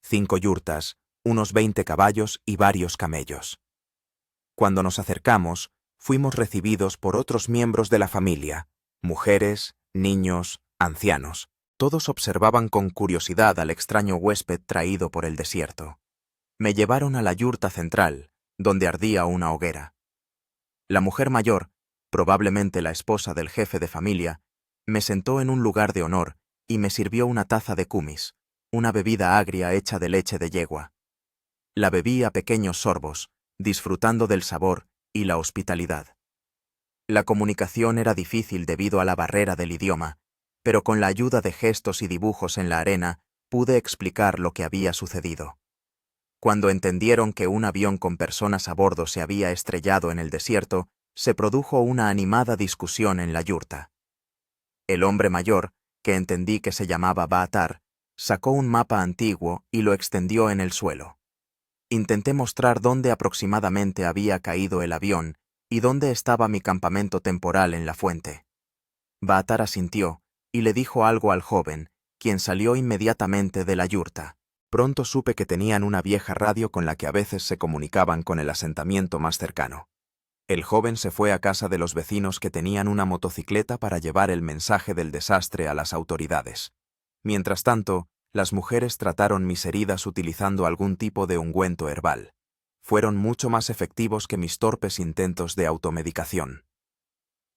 [SPEAKER 1] 5 yurtas, unos 20 caballos y varios camellos. Cuando nos acercamos, fuimos recibidos por otros miembros de la familia, mujeres, niños, ancianos. Todos observaban con curiosidad al extraño huésped traído por el desierto. Me llevaron a la yurta central, donde ardía una hoguera. La mujer mayor, probablemente la esposa del jefe de familia, me sentó en un lugar de honor y me sirvió una taza de kumis, una bebida agria hecha de leche de yegua. La bebí a pequeños sorbos, disfrutando del sabor y la hospitalidad. La comunicación era difícil debido a la barrera del idioma, pero con la ayuda de gestos y dibujos en la arena pude explicar lo que había sucedido. Cuando entendieron que un avión con personas a bordo se había estrellado en el desierto, se produjo una animada discusión en la yurta. El hombre mayor, que entendí que se llamaba Baatar, sacó un mapa antiguo y lo extendió en el suelo. Intenté mostrar dónde aproximadamente había caído el avión y dónde estaba mi campamento temporal en la fuente. Baatar asintió y le dijo algo al joven, quien salió inmediatamente de la yurta. Pronto supe que tenían una vieja radio con la que a veces se comunicaban con el asentamiento más cercano. El joven se fue a casa de los vecinos que tenían una motocicleta para llevar el mensaje del desastre a las autoridades. Mientras tanto, las mujeres trataron mis heridas utilizando algún tipo de ungüento herbal. Fueron mucho más efectivos que mis torpes intentos de automedicación.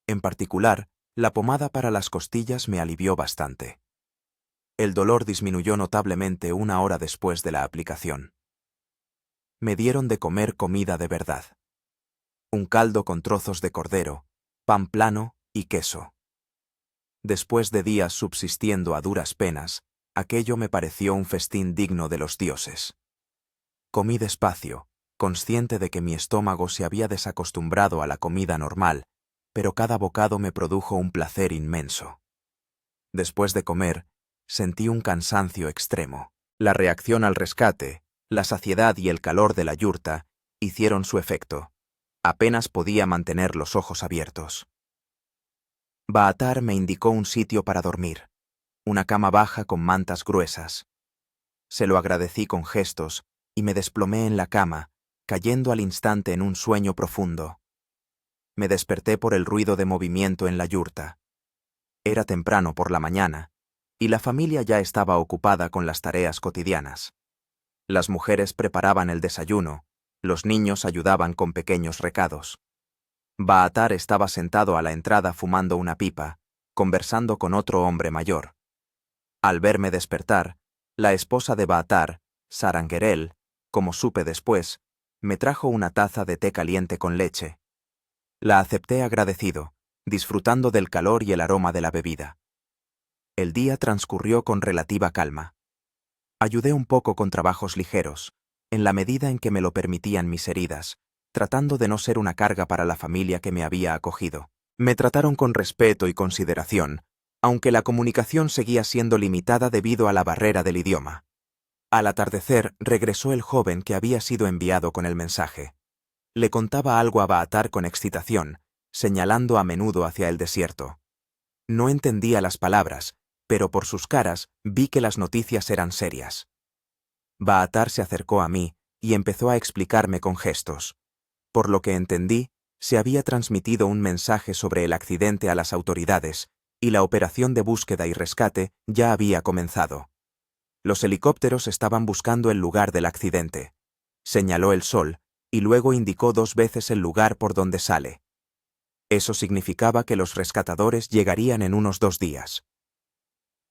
[SPEAKER 1] En particular, la pomada para las costillas me alivió bastante. El dolor disminuyó notablemente una hora después de la aplicación. Me dieron de comer comida de verdad. Un caldo con trozos de cordero, pan plano y queso. Después de días subsistiendo a duras penas, aquello me pareció un festín digno de los dioses. Comí despacio, consciente de que mi estómago se había desacostumbrado a la comida normal, pero cada bocado me produjo un placer inmenso. Después de comer, sentí un cansancio extremo. La reacción al rescate, la saciedad y el calor de la yurta hicieron su efecto. Apenas podía mantener los ojos abiertos. Baatar me indicó un sitio para dormir, una cama baja con mantas gruesas. Se lo agradecí con gestos y me desplomé en la cama, cayendo al instante en un sueño profundo. Me desperté por el ruido de movimiento en la yurta. Era temprano por la mañana, y la familia ya estaba ocupada con las tareas cotidianas. Las mujeres preparaban el desayuno, los niños ayudaban con pequeños recados. Baatar estaba sentado a la entrada fumando una pipa, conversando con otro hombre mayor. Al verme despertar, la esposa de Baatar, Sarangerel, como supe después, me trajo una taza de té caliente con leche. La acepté agradecido, disfrutando del calor y el aroma de la bebida. El día transcurrió con relativa calma. Ayudé un poco con trabajos ligeros, en la medida en que me lo permitían mis heridas, tratando de no ser una carga para la familia que me había acogido. Me trataron con respeto y consideración, aunque la comunicación seguía siendo limitada debido a la barrera del idioma. Al atardecer regresó el joven que había sido enviado con el mensaje. Le contaba algo a Baatar con excitación, señalando a menudo hacia el desierto. No entendía las palabras, pero por sus caras vi que las noticias eran serias. Baatar se acercó a mí y empezó a explicarme con gestos. Por lo que entendí, se había transmitido un mensaje sobre el accidente a las autoridades, y la operación de búsqueda y rescate ya había comenzado. Los helicópteros estaban buscando el lugar del accidente. Señaló el sol, y luego indicó 2 veces el lugar por donde sale. Eso significaba que los rescatadores llegarían en unos 2 días.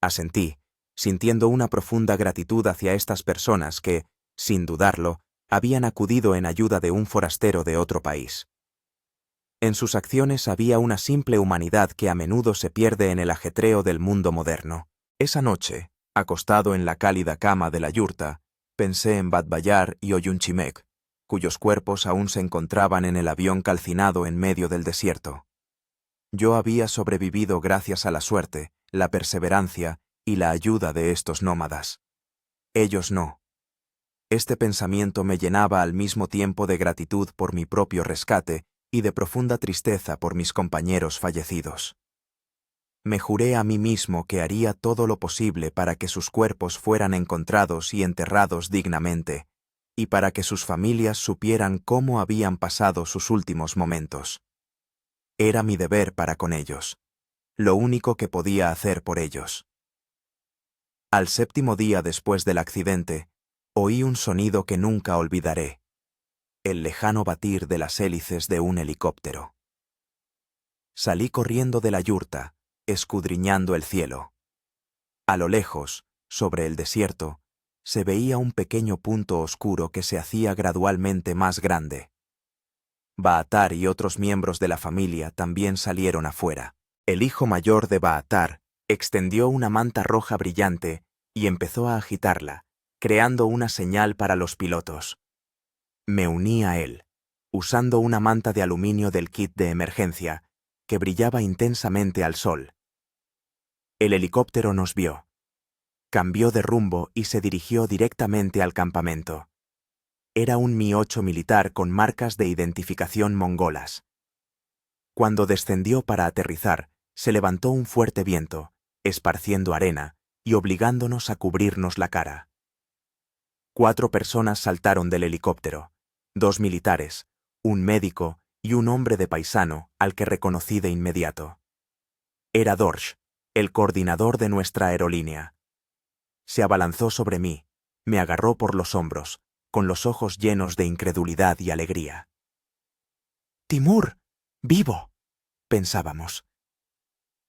[SPEAKER 1] Asentí, sintiendo una profunda gratitud hacia estas personas que, sin dudarlo, habían acudido en ayuda de un forastero de otro país. En sus acciones había una simple humanidad que a menudo se pierde en el ajetreo del mundo moderno. Esa noche, acostado en la cálida cama de la yurta, pensé en Badbayar y Oyunchimek, cuyos cuerpos aún se encontraban en el avión calcinado en medio del desierto. Yo había sobrevivido gracias a la suerte, la perseverancia y la ayuda de estos nómadas. Ellos no. Este pensamiento me llenaba al mismo tiempo de gratitud por mi propio rescate y de profunda tristeza por mis compañeros fallecidos. Me juré a mí mismo que haría todo lo posible para que sus cuerpos fueran encontrados y enterrados dignamente, y para que sus familias supieran cómo habían pasado sus últimos momentos. Era mi deber para con ellos, lo único que podía hacer por ellos. Al 7º día después del accidente, oí un sonido que nunca olvidaré: el lejano batir de las hélices de un helicóptero. Salí corriendo de la yurta, escudriñando el cielo. A lo lejos, sobre el desierto, se veía un pequeño punto oscuro que se hacía gradualmente más grande. Baatar y otros miembros de la familia también salieron afuera. El hijo mayor de Baatar extendió una manta roja brillante y empezó a agitarla, creando una señal para los pilotos. Me uní a él, usando una manta de aluminio del kit de emergencia, que brillaba intensamente al sol. El helicóptero nos vio. Cambió de rumbo y se dirigió directamente al campamento. Era un Mi-8 militar con marcas de identificación mongolas. Cuando descendió para aterrizar, se levantó un fuerte viento, esparciendo arena y obligándonos a cubrirnos la cara. 4 personas saltaron del helicóptero, 2 militares, un médico y un hombre de paisano al que reconocí de inmediato. Era Dorsch, el coordinador de nuestra aerolínea. Se abalanzó sobre mí, me agarró por los hombros, con los ojos llenos de incredulidad y alegría. «Timur, vivo», pensábamos.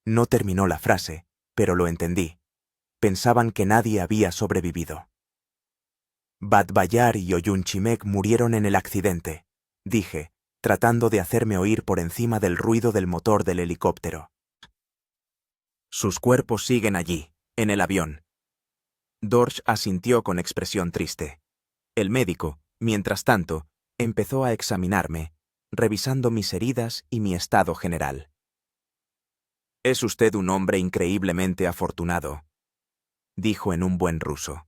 [SPEAKER 1] No terminó la frase, pero lo entendí. Pensaban que nadie había sobrevivido. Batbayar y Oyunchimek murieron en el accidente, dije, tratando de hacerme oír por encima del ruido del motor del helicóptero. Sus cuerpos siguen allí, en el avión. Dorsch asintió con expresión triste. El médico, mientras tanto, empezó a examinarme, revisando mis heridas y mi estado general. «Es usted un hombre increíblemente afortunado», dijo en un buen ruso.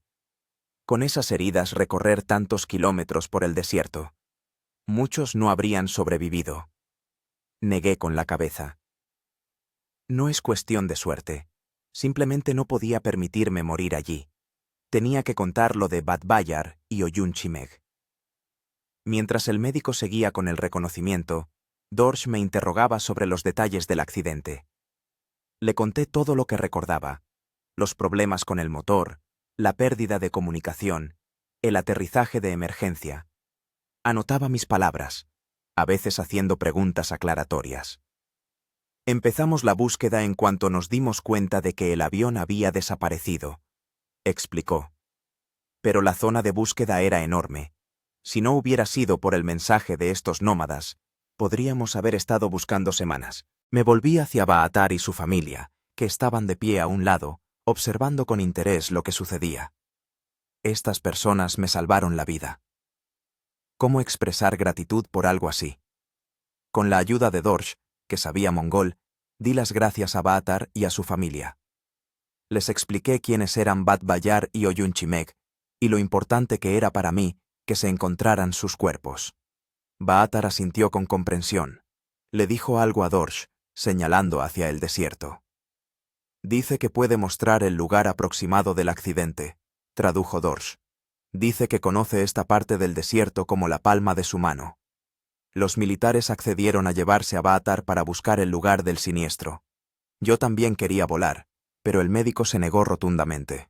[SPEAKER 1] «Con esas heridas recorrer tantos kilómetros por el desierto. Muchos no habrían sobrevivido». Negué con la cabeza. «No es cuestión de suerte. Simplemente no podía permitirme morir allí. Tenía que contar lo de Batbayar y Oyunchimek». Mientras el médico seguía con el reconocimiento, Dorsch me interrogaba sobre los detalles del accidente. Le conté todo lo que recordaba: los problemas con el motor, la pérdida de comunicación, el aterrizaje de emergencia. Anotaba mis palabras, a veces haciendo preguntas aclaratorias. «Empezamos la búsqueda en cuanto nos dimos cuenta de que el avión había desaparecido», explicó. «Pero la zona de búsqueda era enorme. Si no hubiera sido por el mensaje de estos nómadas, podríamos haber estado buscando semanas». Me volví hacia Baatar y su familia, que estaban de pie a un lado, observando con interés lo que sucedía. Estas personas me salvaron la vida. ¿Cómo expresar gratitud por algo así? Con la ayuda de Dorsch, que sabía mongol, di las gracias a Baatar y a su familia. Les expliqué quiénes eran Batbayar y Oyunchimek, y lo importante que era para mí que se encontraran sus cuerpos. Baatar asintió con comprensión. Le dijo algo a Dorsch, señalando hacia el desierto. «Dice que puede mostrar el lugar aproximado del accidente», tradujo Dorsch. «Dice que conoce esta parte del desierto como la palma de su mano». Los militares accedieron a llevarse a Baatar para buscar el lugar del siniestro. Yo también quería volar, pero el médico se negó rotundamente.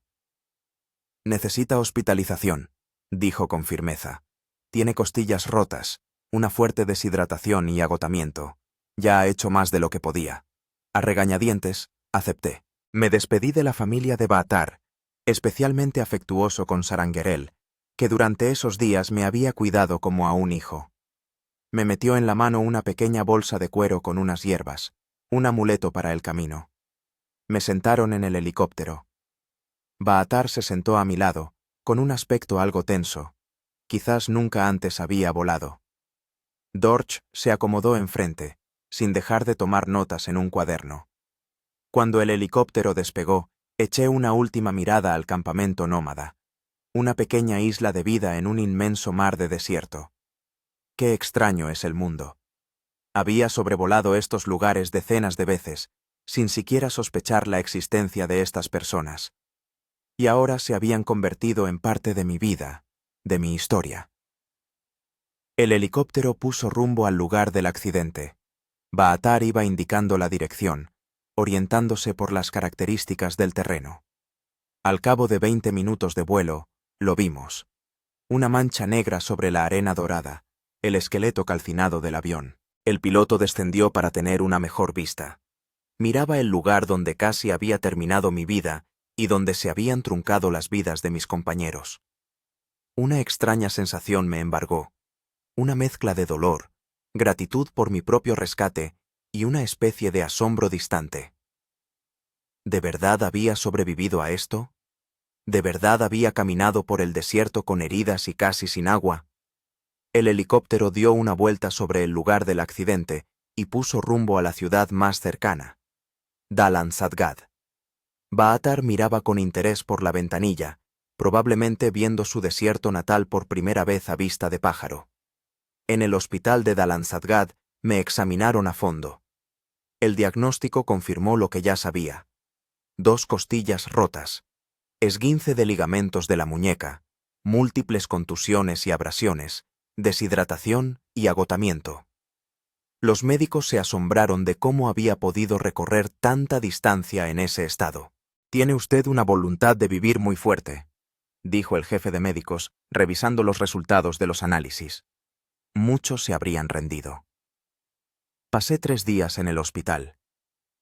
[SPEAKER 1] «Necesita hospitalización», dijo con firmeza. «Tiene costillas rotas, una fuerte deshidratación y agotamiento. Ya ha hecho más de lo que podía». A regañadientes, acepté. Me despedí de la familia de Baatar, especialmente afectuoso con Saranguerel, que durante esos días me había cuidado como a un hijo. Me metió en la mano una pequeña bolsa de cuero con unas hierbas, un amuleto para el camino. Me sentaron en el helicóptero. Baatar se sentó a mi lado, con un aspecto algo tenso. Quizás nunca antes había volado. Dorsch se acomodó enfrente, sin dejar de tomar notas en un cuaderno. Cuando el helicóptero despegó, eché una última mirada al campamento nómada, una pequeña isla de vida en un inmenso mar de desierto. Qué extraño es el mundo. Había sobrevolado estos lugares decenas de veces, sin siquiera sospechar la existencia de estas personas. Y ahora se habían convertido en parte de mi vida, de mi historia. El helicóptero puso rumbo al lugar del accidente. Baatar iba indicando la dirección, orientándose por las características del terreno. Al cabo de 20 minutos de vuelo, lo vimos. Una mancha negra sobre la arena dorada, el esqueleto calcinado del avión. El piloto descendió para tener una mejor vista. Miraba el lugar donde casi había terminado mi vida y donde se habían truncado las vidas de mis compañeros. Una extraña sensación me embargó, una mezcla de dolor, gratitud por mi propio rescate y una especie de asombro distante. ¿De verdad había sobrevivido a esto? ¿De verdad había caminado por el desierto con heridas y casi sin agua? El helicóptero dio una vuelta sobre el lugar del accidente y puso rumbo a la ciudad más cercana, Dalan Sadgad. Baatar miraba con interés por la ventanilla, probablemente viendo su desierto natal por primera vez a vista de pájaro. En el hospital de Dalan Sadgad me examinaron a fondo. El diagnóstico confirmó lo que ya sabía. 2 costillas rotas, esguince de ligamentos de la muñeca, múltiples contusiones y abrasiones, deshidratación y agotamiento. Los médicos se asombraron de cómo había podido recorrer tanta distancia en ese estado. «Tiene usted una voluntad de vivir muy fuerte», dijo el jefe de médicos, revisando los resultados de los análisis. Muchos se habrían rendido. Pasé 3 días en el hospital.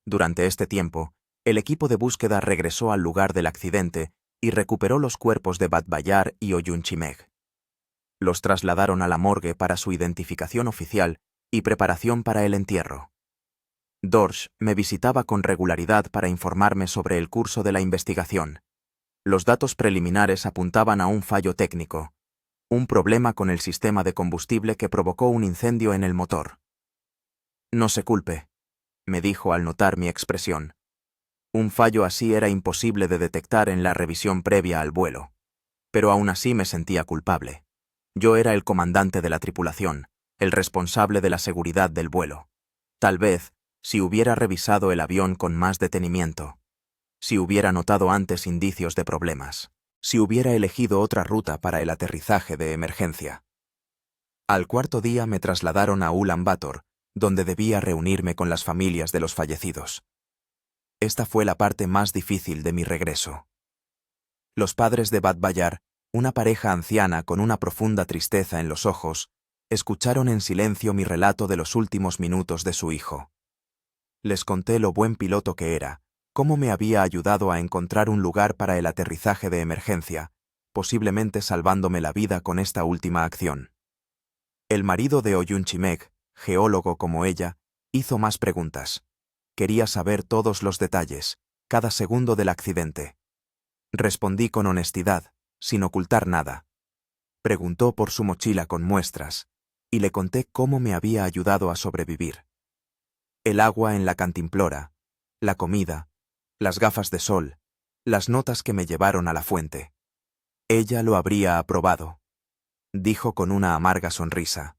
[SPEAKER 1] Durante este tiempo, el equipo de búsqueda regresó al lugar del accidente y recuperó los cuerpos de Badbayar y Oyun Chimeg. Los trasladaron a la morgue para su identificación oficial y preparación para el entierro. Dorsch me visitaba con regularidad para informarme sobre el curso de la investigación. Los datos preliminares apuntaban a un fallo técnico, un problema con el sistema de combustible que provocó un incendio en el motor. «No se culpe», me dijo al notar mi expresión. Un fallo así era imposible de detectar en la revisión previa al vuelo. Pero aún así me sentía culpable. Yo era el comandante de la tripulación, el responsable de la seguridad del vuelo. Tal vez, si hubiera revisado el avión con más detenimiento, si hubiera notado antes indicios de problemas, si hubiera elegido otra ruta para el aterrizaje de emergencia. Al 4.º día me trasladaron a Ulan Bator, donde debía reunirme con las familias de los fallecidos. Esta fue la parte más difícil de mi regreso. Los padres de Badbayar, una pareja anciana con una profunda tristeza en los ojos, escucharon en silencio mi relato de los últimos minutos de su hijo. Les conté lo buen piloto que era, cómo me había ayudado a encontrar un lugar para el aterrizaje de emergencia, posiblemente salvándome la vida con esta última acción. El marido de Oyun Chimeg, geólogo como ella, hizo más preguntas. Quería saber todos los detalles, cada segundo del accidente. Respondí con honestidad, sin ocultar nada. Preguntó por su mochila con muestras, y le conté cómo me había ayudado a sobrevivir. El agua en la cantimplora, la comida, las gafas de sol, las notas que me llevaron a la fuente. Ella lo habría aprobado, dijo con una amarga sonrisa.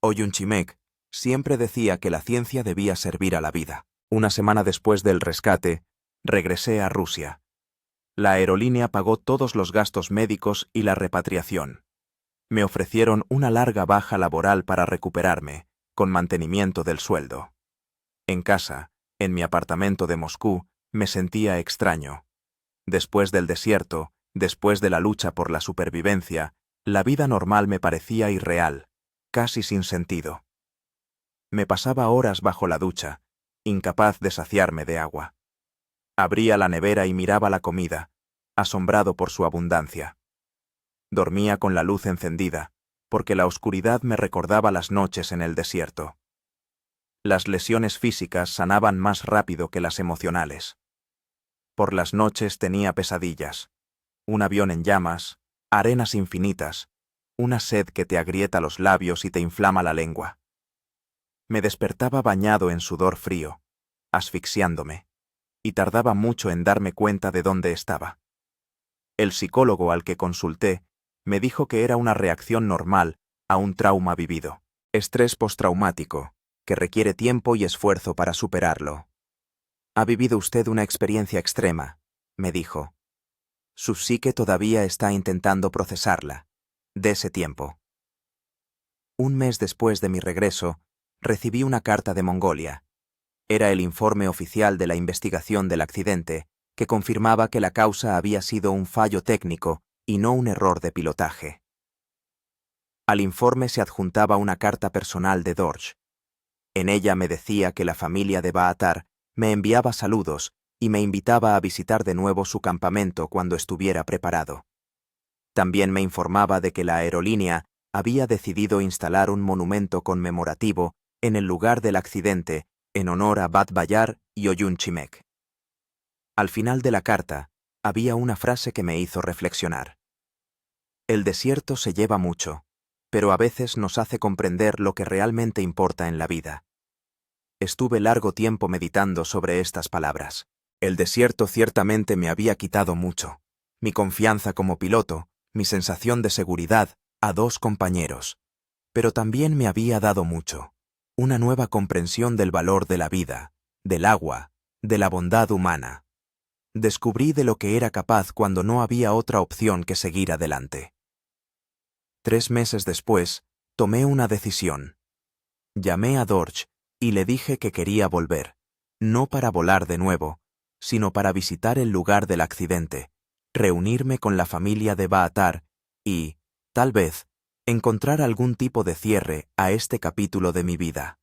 [SPEAKER 1] Oyun Chimeg siempre decía que la ciencia debía servir a la vida. Una semana después del rescate, regresé a Rusia. La aerolínea pagó todos los gastos médicos y la repatriación. Me ofrecieron una larga baja laboral para recuperarme, con mantenimiento del sueldo. En casa, en mi apartamento de Moscú, me sentía extraño. Después del desierto, después de la lucha por la supervivencia, la vida normal me parecía irreal, casi sin sentido. Me pasaba horas bajo la ducha, incapaz de saciarme de agua. Abría la nevera y miraba la comida, asombrado por su abundancia. Dormía con la luz encendida, porque la oscuridad me recordaba las noches en el desierto. Las lesiones físicas sanaban más rápido que las emocionales. Por las noches tenía pesadillas, un avión en llamas, arenas infinitas, una sed que te agrieta los labios y te inflama la lengua. Me despertaba bañado en sudor frío, asfixiándome, y tardaba mucho en darme cuenta de dónde estaba. El psicólogo al que consulté me dijo que era una reacción normal a un trauma vivido, estrés postraumático, que requiere tiempo y esfuerzo para superarlo. «Ha vivido usted una experiencia extrema», me dijo. «Su psique todavía está intentando procesarla. Dese tiempo». Un mes después de mi regreso, recibí una carta de Mongolia. Era el informe oficial de la investigación del accidente, que confirmaba que la causa había sido un fallo técnico y no un error de pilotaje. Al informe se adjuntaba una carta personal de Dorsch. En ella me decía que la familia de Baatar me enviaba saludos y me invitaba a visitar de nuevo su campamento cuando estuviera preparado. También me informaba de que la aerolínea había decidido instalar un monumento conmemorativo en el lugar del accidente en honor a Badbayar y Oyun Chimeg. Al final de la carta, había una frase que me hizo reflexionar. El desierto se lleva mucho, pero a veces nos hace comprender lo que realmente importa en la vida. Estuve largo tiempo meditando sobre estas palabras. El desierto ciertamente me había quitado mucho. Mi confianza como piloto, mi sensación de seguridad, a 2 compañeros. Pero también me había dado mucho. Una nueva comprensión del valor de la vida, del agua, de la bondad humana. Descubrí de lo que era capaz cuando no había otra opción que seguir adelante. 3 meses después, tomé una decisión. Llamé a Dorch y le dije que quería volver, no para volar de nuevo, sino para visitar el lugar del accidente, reunirme con la familia de Baatar y, tal vez, encontrar algún tipo de cierre a este capítulo de mi vida.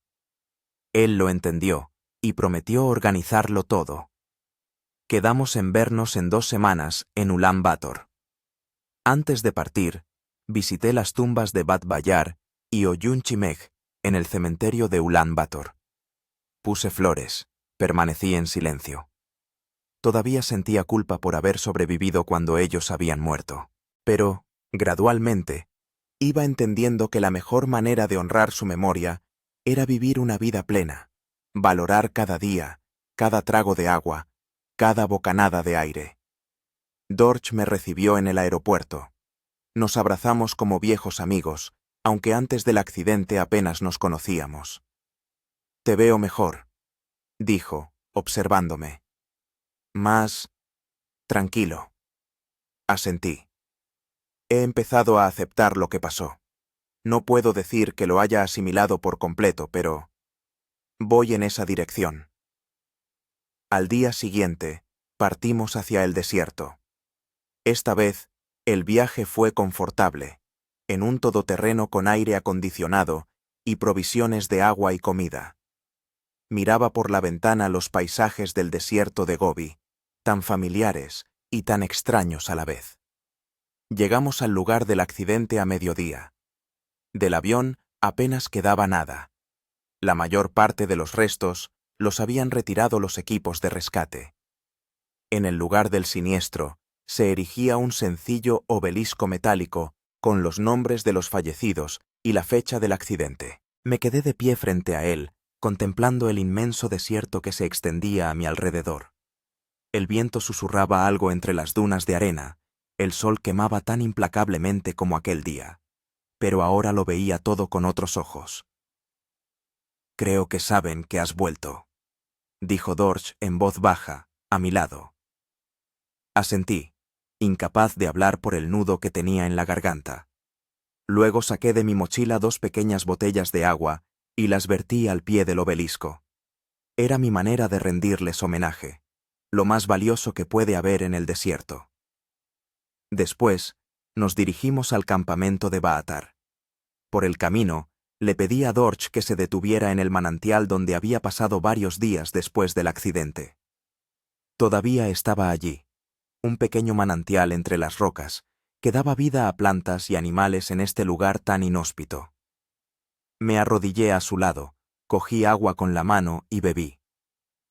[SPEAKER 1] Él lo entendió y prometió organizarlo todo. Quedamos en vernos en 2 semanas en Ulan Bator. Antes de partir, visité las tumbas de Bat Bayar y Oyun Chimej en el cementerio de Ulan Bator. Puse flores, permanecí en silencio. Todavía sentía culpa por haber sobrevivido cuando ellos habían muerto. Pero, gradualmente, iba entendiendo que la mejor manera de honrar su memoria era vivir una vida plena, valorar cada día, cada trago de agua, cada bocanada de aire. Dorch me recibió en el aeropuerto. Nos abrazamos como viejos amigos, aunque antes del accidente apenas nos conocíamos. «Te veo mejor», dijo, observándome. «Más tranquilo». Asentí. He empezado a aceptar lo que pasó. No puedo decir que lo haya asimilado por completo, pero voy en esa dirección. Al día siguiente, partimos hacia el desierto. Esta vez, el viaje fue confortable, en un todoterreno con aire acondicionado y provisiones de agua y comida. Miraba por la ventana los paisajes del desierto de Gobi, tan familiares y tan extraños a la vez. Llegamos al lugar del accidente a mediodía. Del avión apenas quedaba nada. La mayor parte de los restos los habían retirado los equipos de rescate. En el lugar del siniestro se erigía un sencillo obelisco metálico con los nombres de los fallecidos y la fecha del accidente. Me quedé de pie frente a él, contemplando el inmenso desierto que se extendía a mi alrededor. El viento susurraba algo entre las dunas de arena, el sol quemaba tan implacablemente como aquel día, pero ahora lo veía todo con otros ojos. «Creo que saben que has vuelto», dijo Dorch en voz baja, a mi lado. Asentí, incapaz de hablar por el nudo que tenía en la garganta. Luego saqué de mi mochila 2 pequeñas botellas de agua y las vertí al pie del obelisco. Era mi manera de rendirles homenaje, lo más valioso que puede haber en el desierto. Después, nos dirigimos al campamento de Baatar. Por el camino, le pedí a Dorch que se detuviera en el manantial donde había pasado varios días después del accidente. Todavía estaba allí, un pequeño manantial entre las rocas, que daba vida a plantas y animales en este lugar tan inhóspito. Me arrodillé a su lado, cogí agua con la mano y bebí.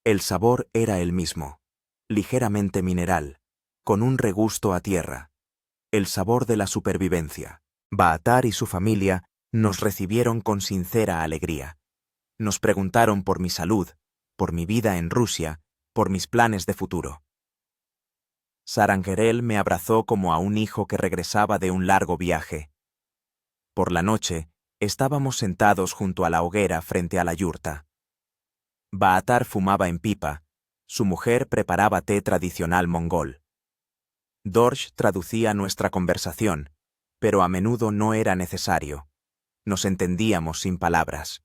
[SPEAKER 1] El sabor era el mismo, ligeramente mineral, con un regusto a tierra, el sabor de la supervivencia. Baatar y su familia nos recibieron con sincera alegría. Nos preguntaron por mi salud, por mi vida en Rusia, por mis planes de futuro. Sarangerel me abrazó como a un hijo que regresaba de un largo viaje. Por la noche, estábamos sentados junto a la hoguera frente a la yurta. Baatar fumaba en pipa, su mujer preparaba té tradicional mongol. Dorch traducía nuestra conversación, pero a menudo no era necesario. Nos entendíamos sin palabras.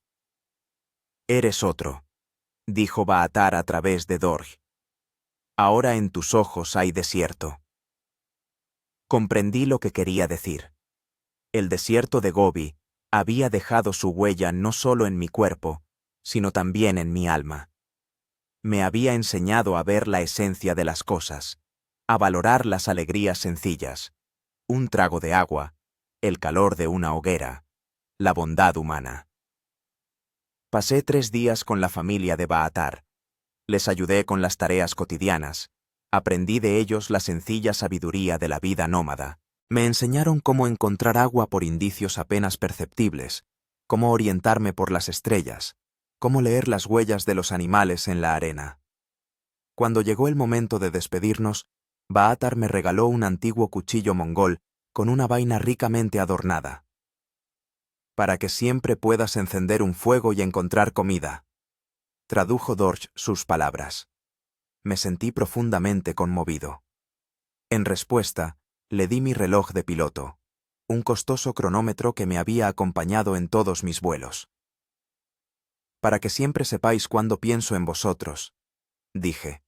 [SPEAKER 1] «Eres otro», dijo Baatar a través de Dorch. «Ahora en tus ojos hay desierto». Comprendí lo que quería decir. El desierto de Gobi había dejado su huella no solo en mi cuerpo, sino también en mi alma. Me había enseñado a ver la esencia de las cosas, a valorar las alegrías sencillas, un trago de agua, el calor de una hoguera, la bondad humana. Pasé 3 días con la familia de Baatar. Les ayudé con las tareas cotidianas, Aprendí de ellos la sencilla sabiduría de la vida nómada. Me enseñaron cómo encontrar agua por indicios apenas perceptibles, cómo orientarme por las estrellas, cómo leer las huellas de los animales en la arena. Cuando llegó el momento de despedirnos, Baatar me regaló un antiguo cuchillo mongol con una vaina ricamente adornada. Para que siempre puedas encender un fuego y encontrar comida. Tradujo Dorch sus palabras. Me sentí profundamente conmovido. En respuesta, le di mi reloj de piloto, un costoso cronómetro que me había acompañado en todos mis vuelos. Para que siempre sepáis cuándo pienso en vosotros, dije.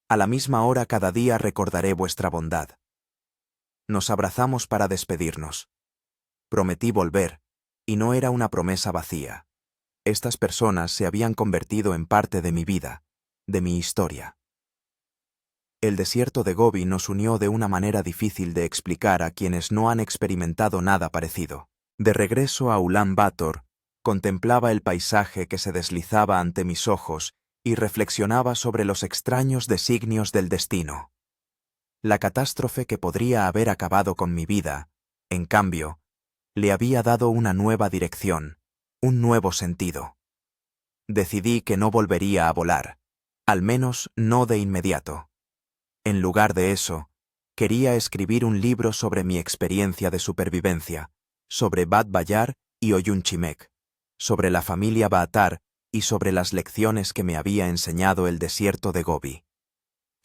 [SPEAKER 1] A la misma hora cada día recordaré vuestra bondad. Nos abrazamos para despedirnos. Prometí volver, y no era una promesa vacía. Estas personas se habían convertido en parte de mi vida, de mi historia. El desierto de Gobi nos unió de una manera difícil de explicar a quienes no han experimentado nada parecido. De regreso a Ulan Bator, contemplaba el paisaje que se deslizaba ante mis ojos y reflexionaba sobre los extraños designios del destino. La catástrofe que podría haber acabado con mi vida, en cambio, le había dado una nueva dirección, un nuevo sentido. Decidí que no volvería a volar, al menos no de inmediato. En lugar de eso, quería escribir un libro sobre mi experiencia de supervivencia, sobre Bad Bayar y Oyunchimek, sobre la familia Baatar y sobre las lecciones que me había enseñado el desierto de Gobi.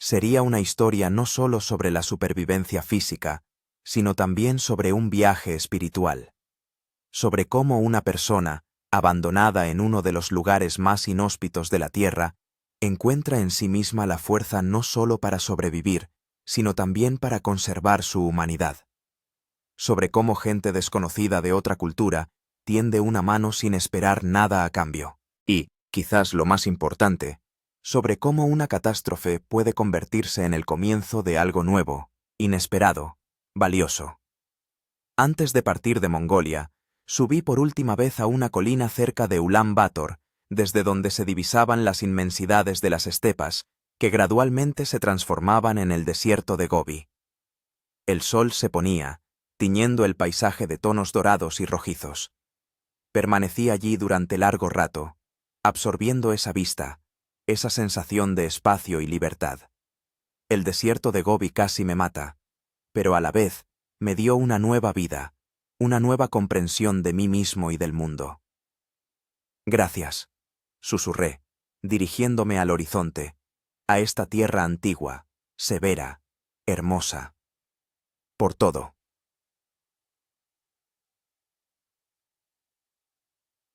[SPEAKER 1] Sería una historia no solo sobre la supervivencia física, sino también sobre un viaje espiritual. Sobre cómo una persona, abandonada en uno de los lugares más inhóspitos de la Tierra, encuentra en sí misma la fuerza no solo para sobrevivir, sino también para conservar su humanidad. Sobre cómo gente desconocida de otra cultura tiende una mano sin esperar nada a cambio. Y, quizás lo más importante, sobre cómo una catástrofe puede convertirse en el comienzo de algo nuevo, inesperado, valioso. Antes de partir de Mongolia, subí por última vez a una colina cerca de Ulan Bator, desde donde se divisaban las inmensidades de las estepas, que gradualmente se transformaban en el desierto de Gobi. El sol se ponía, tiñendo el paisaje de tonos dorados y rojizos. Permanecí allí durante largo rato, absorbiendo esa vista, esa sensación de espacio y libertad. El desierto de Gobi casi me mata, pero a la vez me dio una nueva vida, una nueva comprensión de mí mismo y del mundo. Gracias, susurré, dirigiéndome al horizonte, a esta tierra antigua, severa, hermosa. Por todo.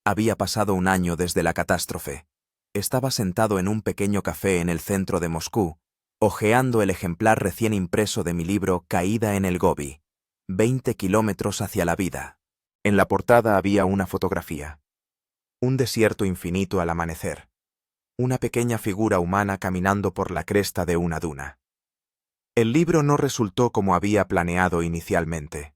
[SPEAKER 1] Había pasado un año desde la catástrofe. Estaba sentado en un pequeño café en el centro de Moscú, hojeando el ejemplar recién impreso de mi libro Caída en el Gobi, 20 kilómetros hacia la vida. En la portada había una fotografía. Un desierto infinito al amanecer. Una pequeña figura humana caminando por la cresta de una duna. El libro no resultó como había planeado inicialmente.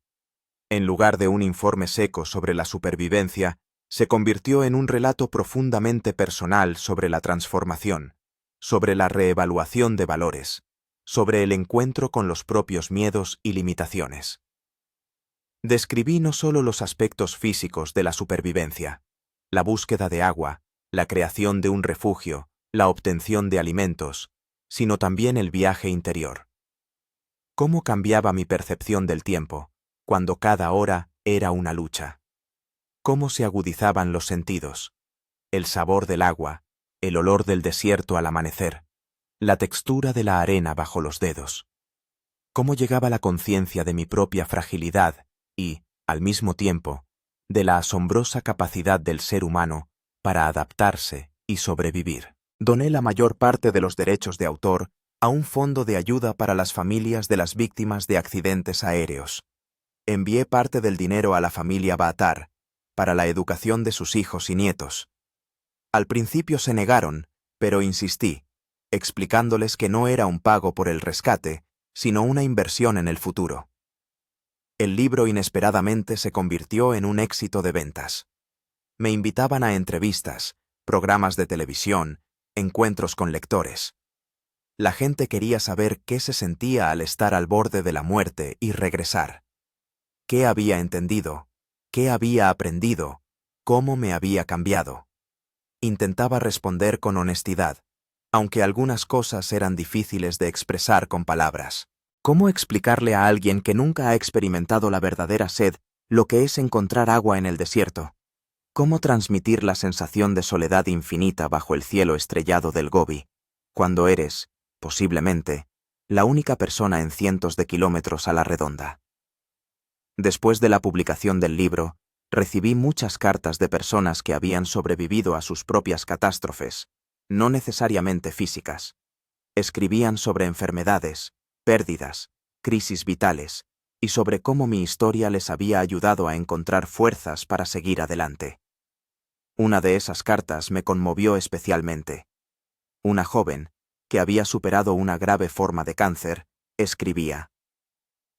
[SPEAKER 1] En lugar de un informe seco sobre la supervivencia, se convirtió en un relato profundamente personal sobre la transformación, sobre la reevaluación de valores, sobre el encuentro con los propios miedos y limitaciones. Describí no solo los aspectos físicos de la supervivencia, la búsqueda de agua, la creación de un refugio, la obtención de alimentos, sino también el viaje interior. Cómo cambiaba mi percepción del tiempo, cuando cada hora era una lucha. Cómo se agudizaban los sentidos, el sabor del agua, el olor del desierto al amanecer, la textura de la arena bajo los dedos. Cómo llegaba la conciencia de mi propia fragilidad y, al mismo tiempo, de la asombrosa capacidad del ser humano para adaptarse y sobrevivir. Doné la mayor parte de los derechos de autor a un fondo de ayuda para las familias de las víctimas de accidentes aéreos. Envié parte del dinero a la familia Baatar para la educación de sus hijos y nietos. Al principio se negaron, pero insistí, explicándoles que no era un pago por el rescate, sino una inversión en el futuro. El libro inesperadamente se convirtió en un éxito de ventas. Me invitaban a entrevistas, programas de televisión, encuentros con lectores. La gente quería saber qué se sentía al estar al borde de la muerte y regresar. ¿Qué había entendido? ¿Qué había aprendido? ¿Cómo me había cambiado? Intentaba responder con honestidad, aunque algunas cosas eran difíciles de expresar con palabras. ¿Cómo explicarle a alguien que nunca ha experimentado la verdadera sed lo que es encontrar agua en el desierto? ¿Cómo transmitir la sensación de soledad infinita bajo el cielo estrellado del Gobi, cuando eres, posiblemente, la única persona en cientos de kilómetros a la redonda? Después de la publicación del libro, recibí muchas cartas de personas que habían sobrevivido a sus propias catástrofes, no necesariamente físicas. Escribían sobre enfermedades, pérdidas, crisis vitales, y sobre cómo mi historia les había ayudado a encontrar fuerzas para seguir adelante. Una de esas cartas me conmovió especialmente. Una joven, que había superado una grave forma de cáncer, escribía: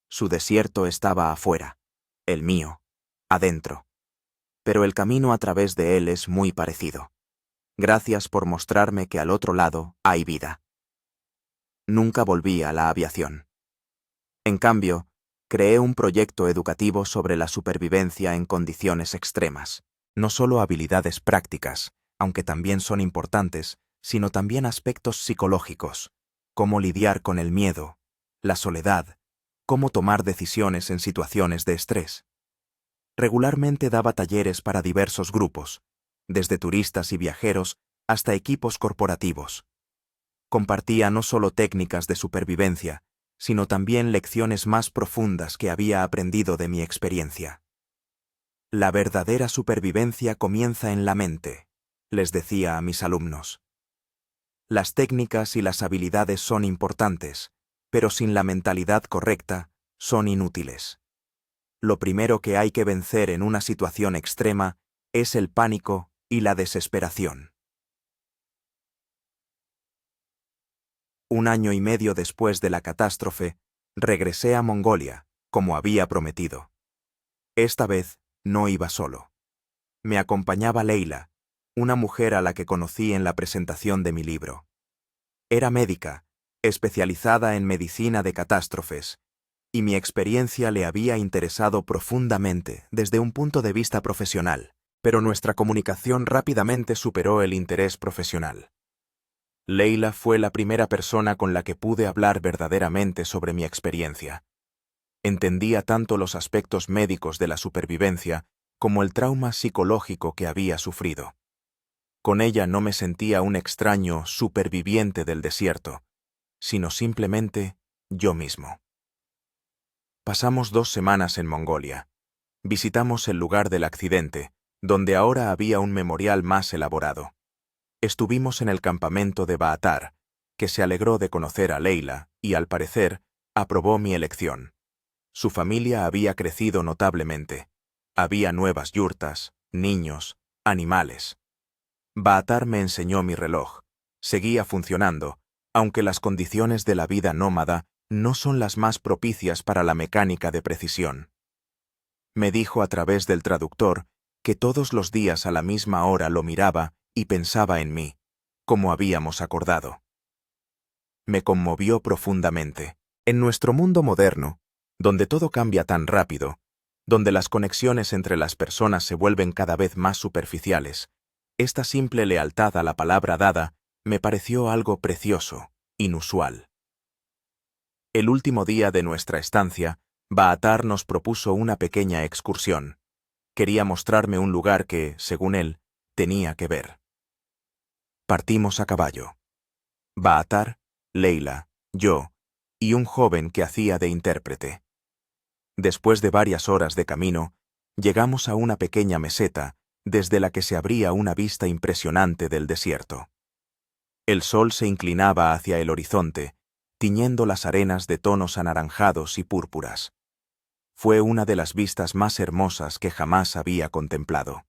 [SPEAKER 1] su desierto estaba afuera, el mío, adentro. Pero el camino a través de él es muy parecido. Gracias por mostrarme que al otro lado hay vida. Nunca volví a la aviación. En cambio, creé un proyecto educativo sobre la supervivencia en condiciones extremas. No solo habilidades prácticas, aunque también son importantes, sino también aspectos psicológicos, cómo lidiar con el miedo, la soledad, cómo tomar decisiones en situaciones de estrés. Regularmente daba talleres para diversos grupos, desde turistas y viajeros hasta equipos corporativos. Compartía no solo técnicas de supervivencia, sino también lecciones más profundas que había aprendido de mi experiencia. La verdadera supervivencia comienza en la mente, les decía a mis alumnos. Las técnicas y las habilidades son importantes, pero sin la mentalidad correcta, son inútiles. Lo primero que hay que vencer en una situación extrema es el pánico y la desesperación. 1 año y medio después de la catástrofe, regresé a Mongolia, como había prometido. Esta vez no iba solo. Me acompañaba Leila, una mujer a la que conocí en la presentación de mi libro. Era médica, especializada en medicina de catástrofes, y mi experiencia le había interesado profundamente desde un punto de vista profesional, pero nuestra comunicación rápidamente superó el interés profesional. Leila fue la primera persona con la que pude hablar verdaderamente sobre mi experiencia. Entendía tanto los aspectos médicos de la supervivencia como el trauma psicológico que había sufrido. Con ella no me sentía un extraño superviviente del desierto, sino simplemente yo mismo. Pasamos 2 semanas en Mongolia. Visitamos el lugar del accidente, donde ahora había un memorial más elaborado. Estuvimos en el campamento de Baatar, que se alegró de conocer a Leila y, al parecer, aprobó mi elección. Su familia había crecido notablemente. Había nuevas yurtas, niños, animales. Baatar me enseñó mi reloj. Seguía funcionando, aunque las condiciones de la vida nómada no son las más propicias para la mecánica de precisión. Me dijo a través del traductor que todos los días a la misma hora lo miraba y pensaba en mí, como habíamos acordado. Me conmovió profundamente. En nuestro mundo moderno, donde todo cambia tan rápido, donde las conexiones entre las personas se vuelven cada vez más superficiales, esta simple lealtad a la palabra dada me pareció algo precioso, inusual. El último día de nuestra estancia, Baatar nos propuso una pequeña excursión. Quería mostrarme un lugar que, según él, tenía que ver. Partimos a caballo. Baatar, Leila, yo y un joven que hacía de intérprete. Después de varias horas de camino, llegamos a una pequeña meseta desde la que se abría una vista impresionante del desierto. El sol se inclinaba hacia el horizonte, tiñendo las arenas de tonos anaranjados y púrpuras. Fue una de las vistas más hermosas que jamás había contemplado.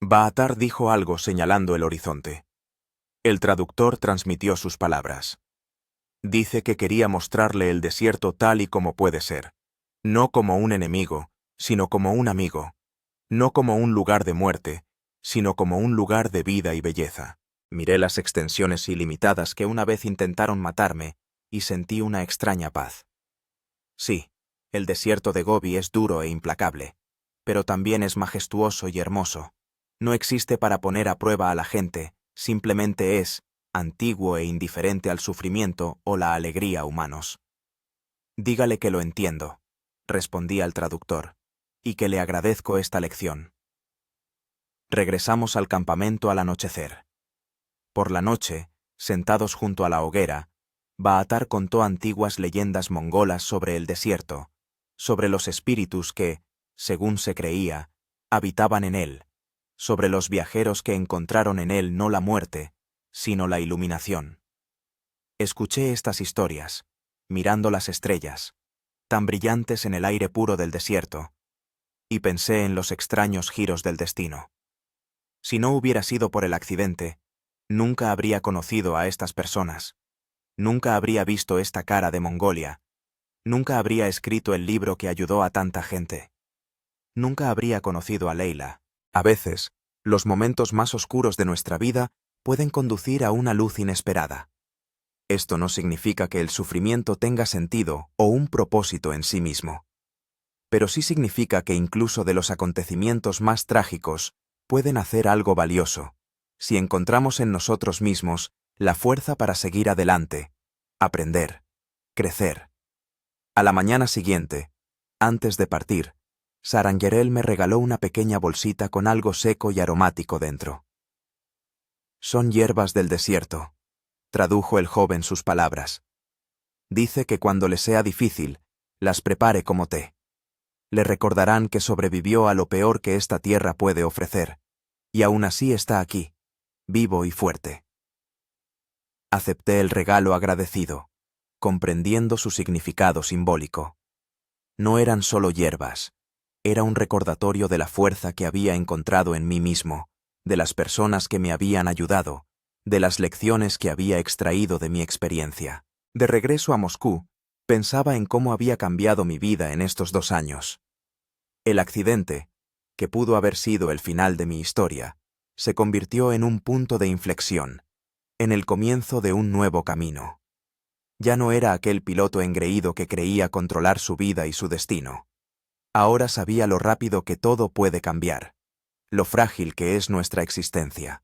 [SPEAKER 1] Baatar dijo algo señalando el horizonte. El traductor transmitió sus palabras. Dice que quería mostrarle el desierto tal y como puede ser, no como un enemigo, sino como un amigo, no como un lugar de muerte, sino como un lugar de vida y belleza. Miré las extensiones ilimitadas que una vez intentaron matarme y sentí una extraña paz. Sí, el desierto de Gobi es duro e implacable, pero también es majestuoso y hermoso. No existe para poner a prueba a la gente, simplemente es antiguo e indiferente al sufrimiento o la alegría humanos. Dígale que lo entiendo, respondí al traductor, y que le agradezco esta lección. Regresamos al campamento al anochecer. Por la noche, sentados junto a la hoguera, Baatar contó antiguas leyendas mongolas sobre el desierto, sobre los espíritus que, según se creía, habitaban en él, sobre los viajeros que encontraron en él no la muerte, sino la iluminación. Escuché estas historias, mirando las estrellas, tan brillantes en el aire puro del desierto, y pensé en los extraños giros del destino. Si no hubiera sido por el accidente, nunca habría conocido a estas personas, nunca habría visto esta cara de Mongolia, nunca habría escrito el libro que ayudó a tanta gente. Nunca habría conocido a Leila. A veces, los momentos más oscuros de nuestra vida pueden conducir a una luz inesperada. Esto no significa que el sufrimiento tenga sentido o un propósito en sí mismo. Pero sí significa que incluso de los acontecimientos más trágicos pueden hacer algo valioso, si encontramos en nosotros mismos la fuerza para seguir adelante, aprender, crecer. A la mañana siguiente, antes de partir, Sarangerel me regaló una pequeña bolsita con algo seco y aromático dentro. Son hierbas del desierto, tradujo el joven sus palabras. Dice que cuando le sea difícil, las prepare como té. Le recordarán que sobrevivió a lo peor que esta tierra puede ofrecer, y aún así está aquí, vivo y fuerte. Acepté el regalo agradecido, comprendiendo su significado simbólico. No eran solo hierbas, era un recordatorio de la fuerza que había encontrado en mí mismo, de las personas que me habían ayudado, de las lecciones que había extraído de mi experiencia. De regreso a Moscú, pensaba en cómo había cambiado mi vida en estos 2 años. El accidente, que pudo haber sido el final de mi historia, se convirtió en un punto de inflexión, en el comienzo de un nuevo camino. Ya no era aquel piloto engreído que creía controlar su vida y su destino. Ahora sabía lo rápido que todo puede cambiar, lo frágil que es nuestra existencia.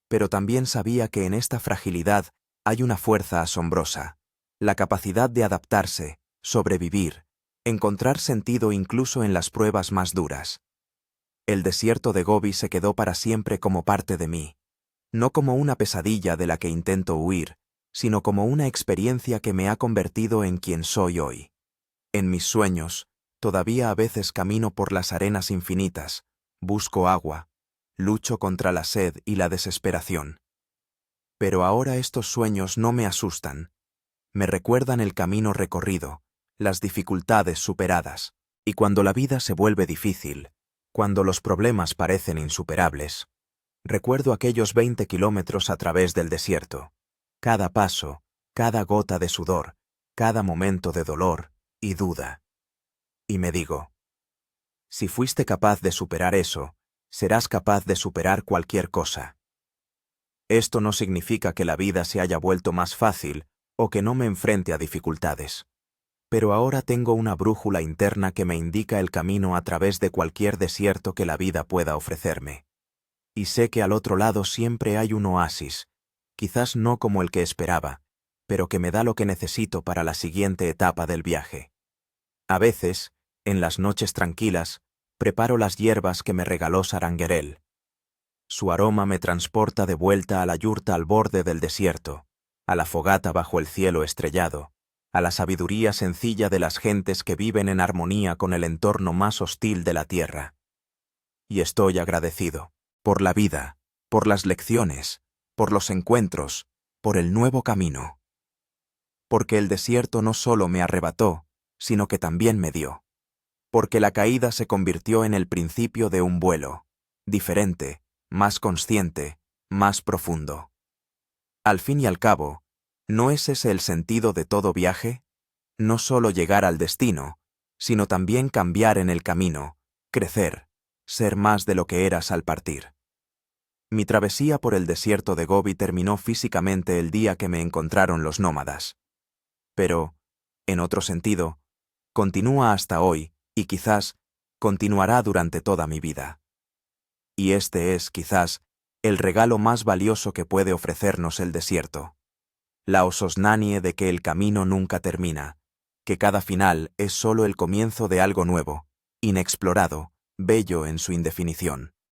[SPEAKER 1] Pero también sabía que en esta fragilidad hay una fuerza asombrosa, la capacidad de adaptarse, sobrevivir, encontrar sentido incluso en las pruebas más duras. El desierto de Gobi se quedó para siempre como parte de mí, no como una pesadilla de la que intento huir, sino como una experiencia que me ha convertido en quien soy hoy. En mis sueños, todavía a veces camino por las arenas infinitas, busco agua, lucho contra la sed y la desesperación. Pero ahora estos sueños no me asustan, me recuerdan el camino recorrido, las dificultades superadas, y cuando la vida se vuelve difícil, cuando los problemas parecen insuperables, recuerdo aquellos 20 kilómetros a través del desierto, cada paso, cada gota de sudor, cada momento de dolor y duda. Y me digo, si fuiste capaz de superar eso, serás capaz de superar cualquier cosa. Esto no significa que la vida se haya vuelto más fácil o que no me enfrente a dificultades. Pero ahora tengo una brújula interna que me indica el camino a través de cualquier desierto que la vida pueda ofrecerme. Y sé que al otro lado siempre hay un oasis, quizás no como el que esperaba, pero que me da lo que necesito para la siguiente etapa del viaje. A veces, en las noches tranquilas, preparo las hierbas que me regaló Sarangerel. Su aroma me transporta de vuelta a la yurta al borde del desierto, a la fogata bajo el cielo estrellado, a la sabiduría sencilla de las gentes que viven en armonía con el entorno más hostil de la tierra. Y estoy agradecido, por la vida, por las lecciones, por los encuentros, por el nuevo camino. Porque el desierto no solo me arrebató, sino que también me dio. Porque la caída se convirtió en el principio de un vuelo, diferente, más consciente, más profundo. Al fin y al cabo, ¿no es ese el sentido de todo viaje? No solo llegar al destino, sino también cambiar en el camino, crecer, ser más de lo que eras al partir. Mi travesía por el desierto de Gobi terminó físicamente el día que me encontraron los nómadas. Pero, en otro sentido, continúa hasta hoy y quizás continuará durante toda mi vida. Y este es, quizás, el regalo más valioso que puede ofrecernos el desierto. La ososnanie de que el camino nunca termina, que cada final es solo el comienzo de algo nuevo, inexplorado, bello en su indefinición.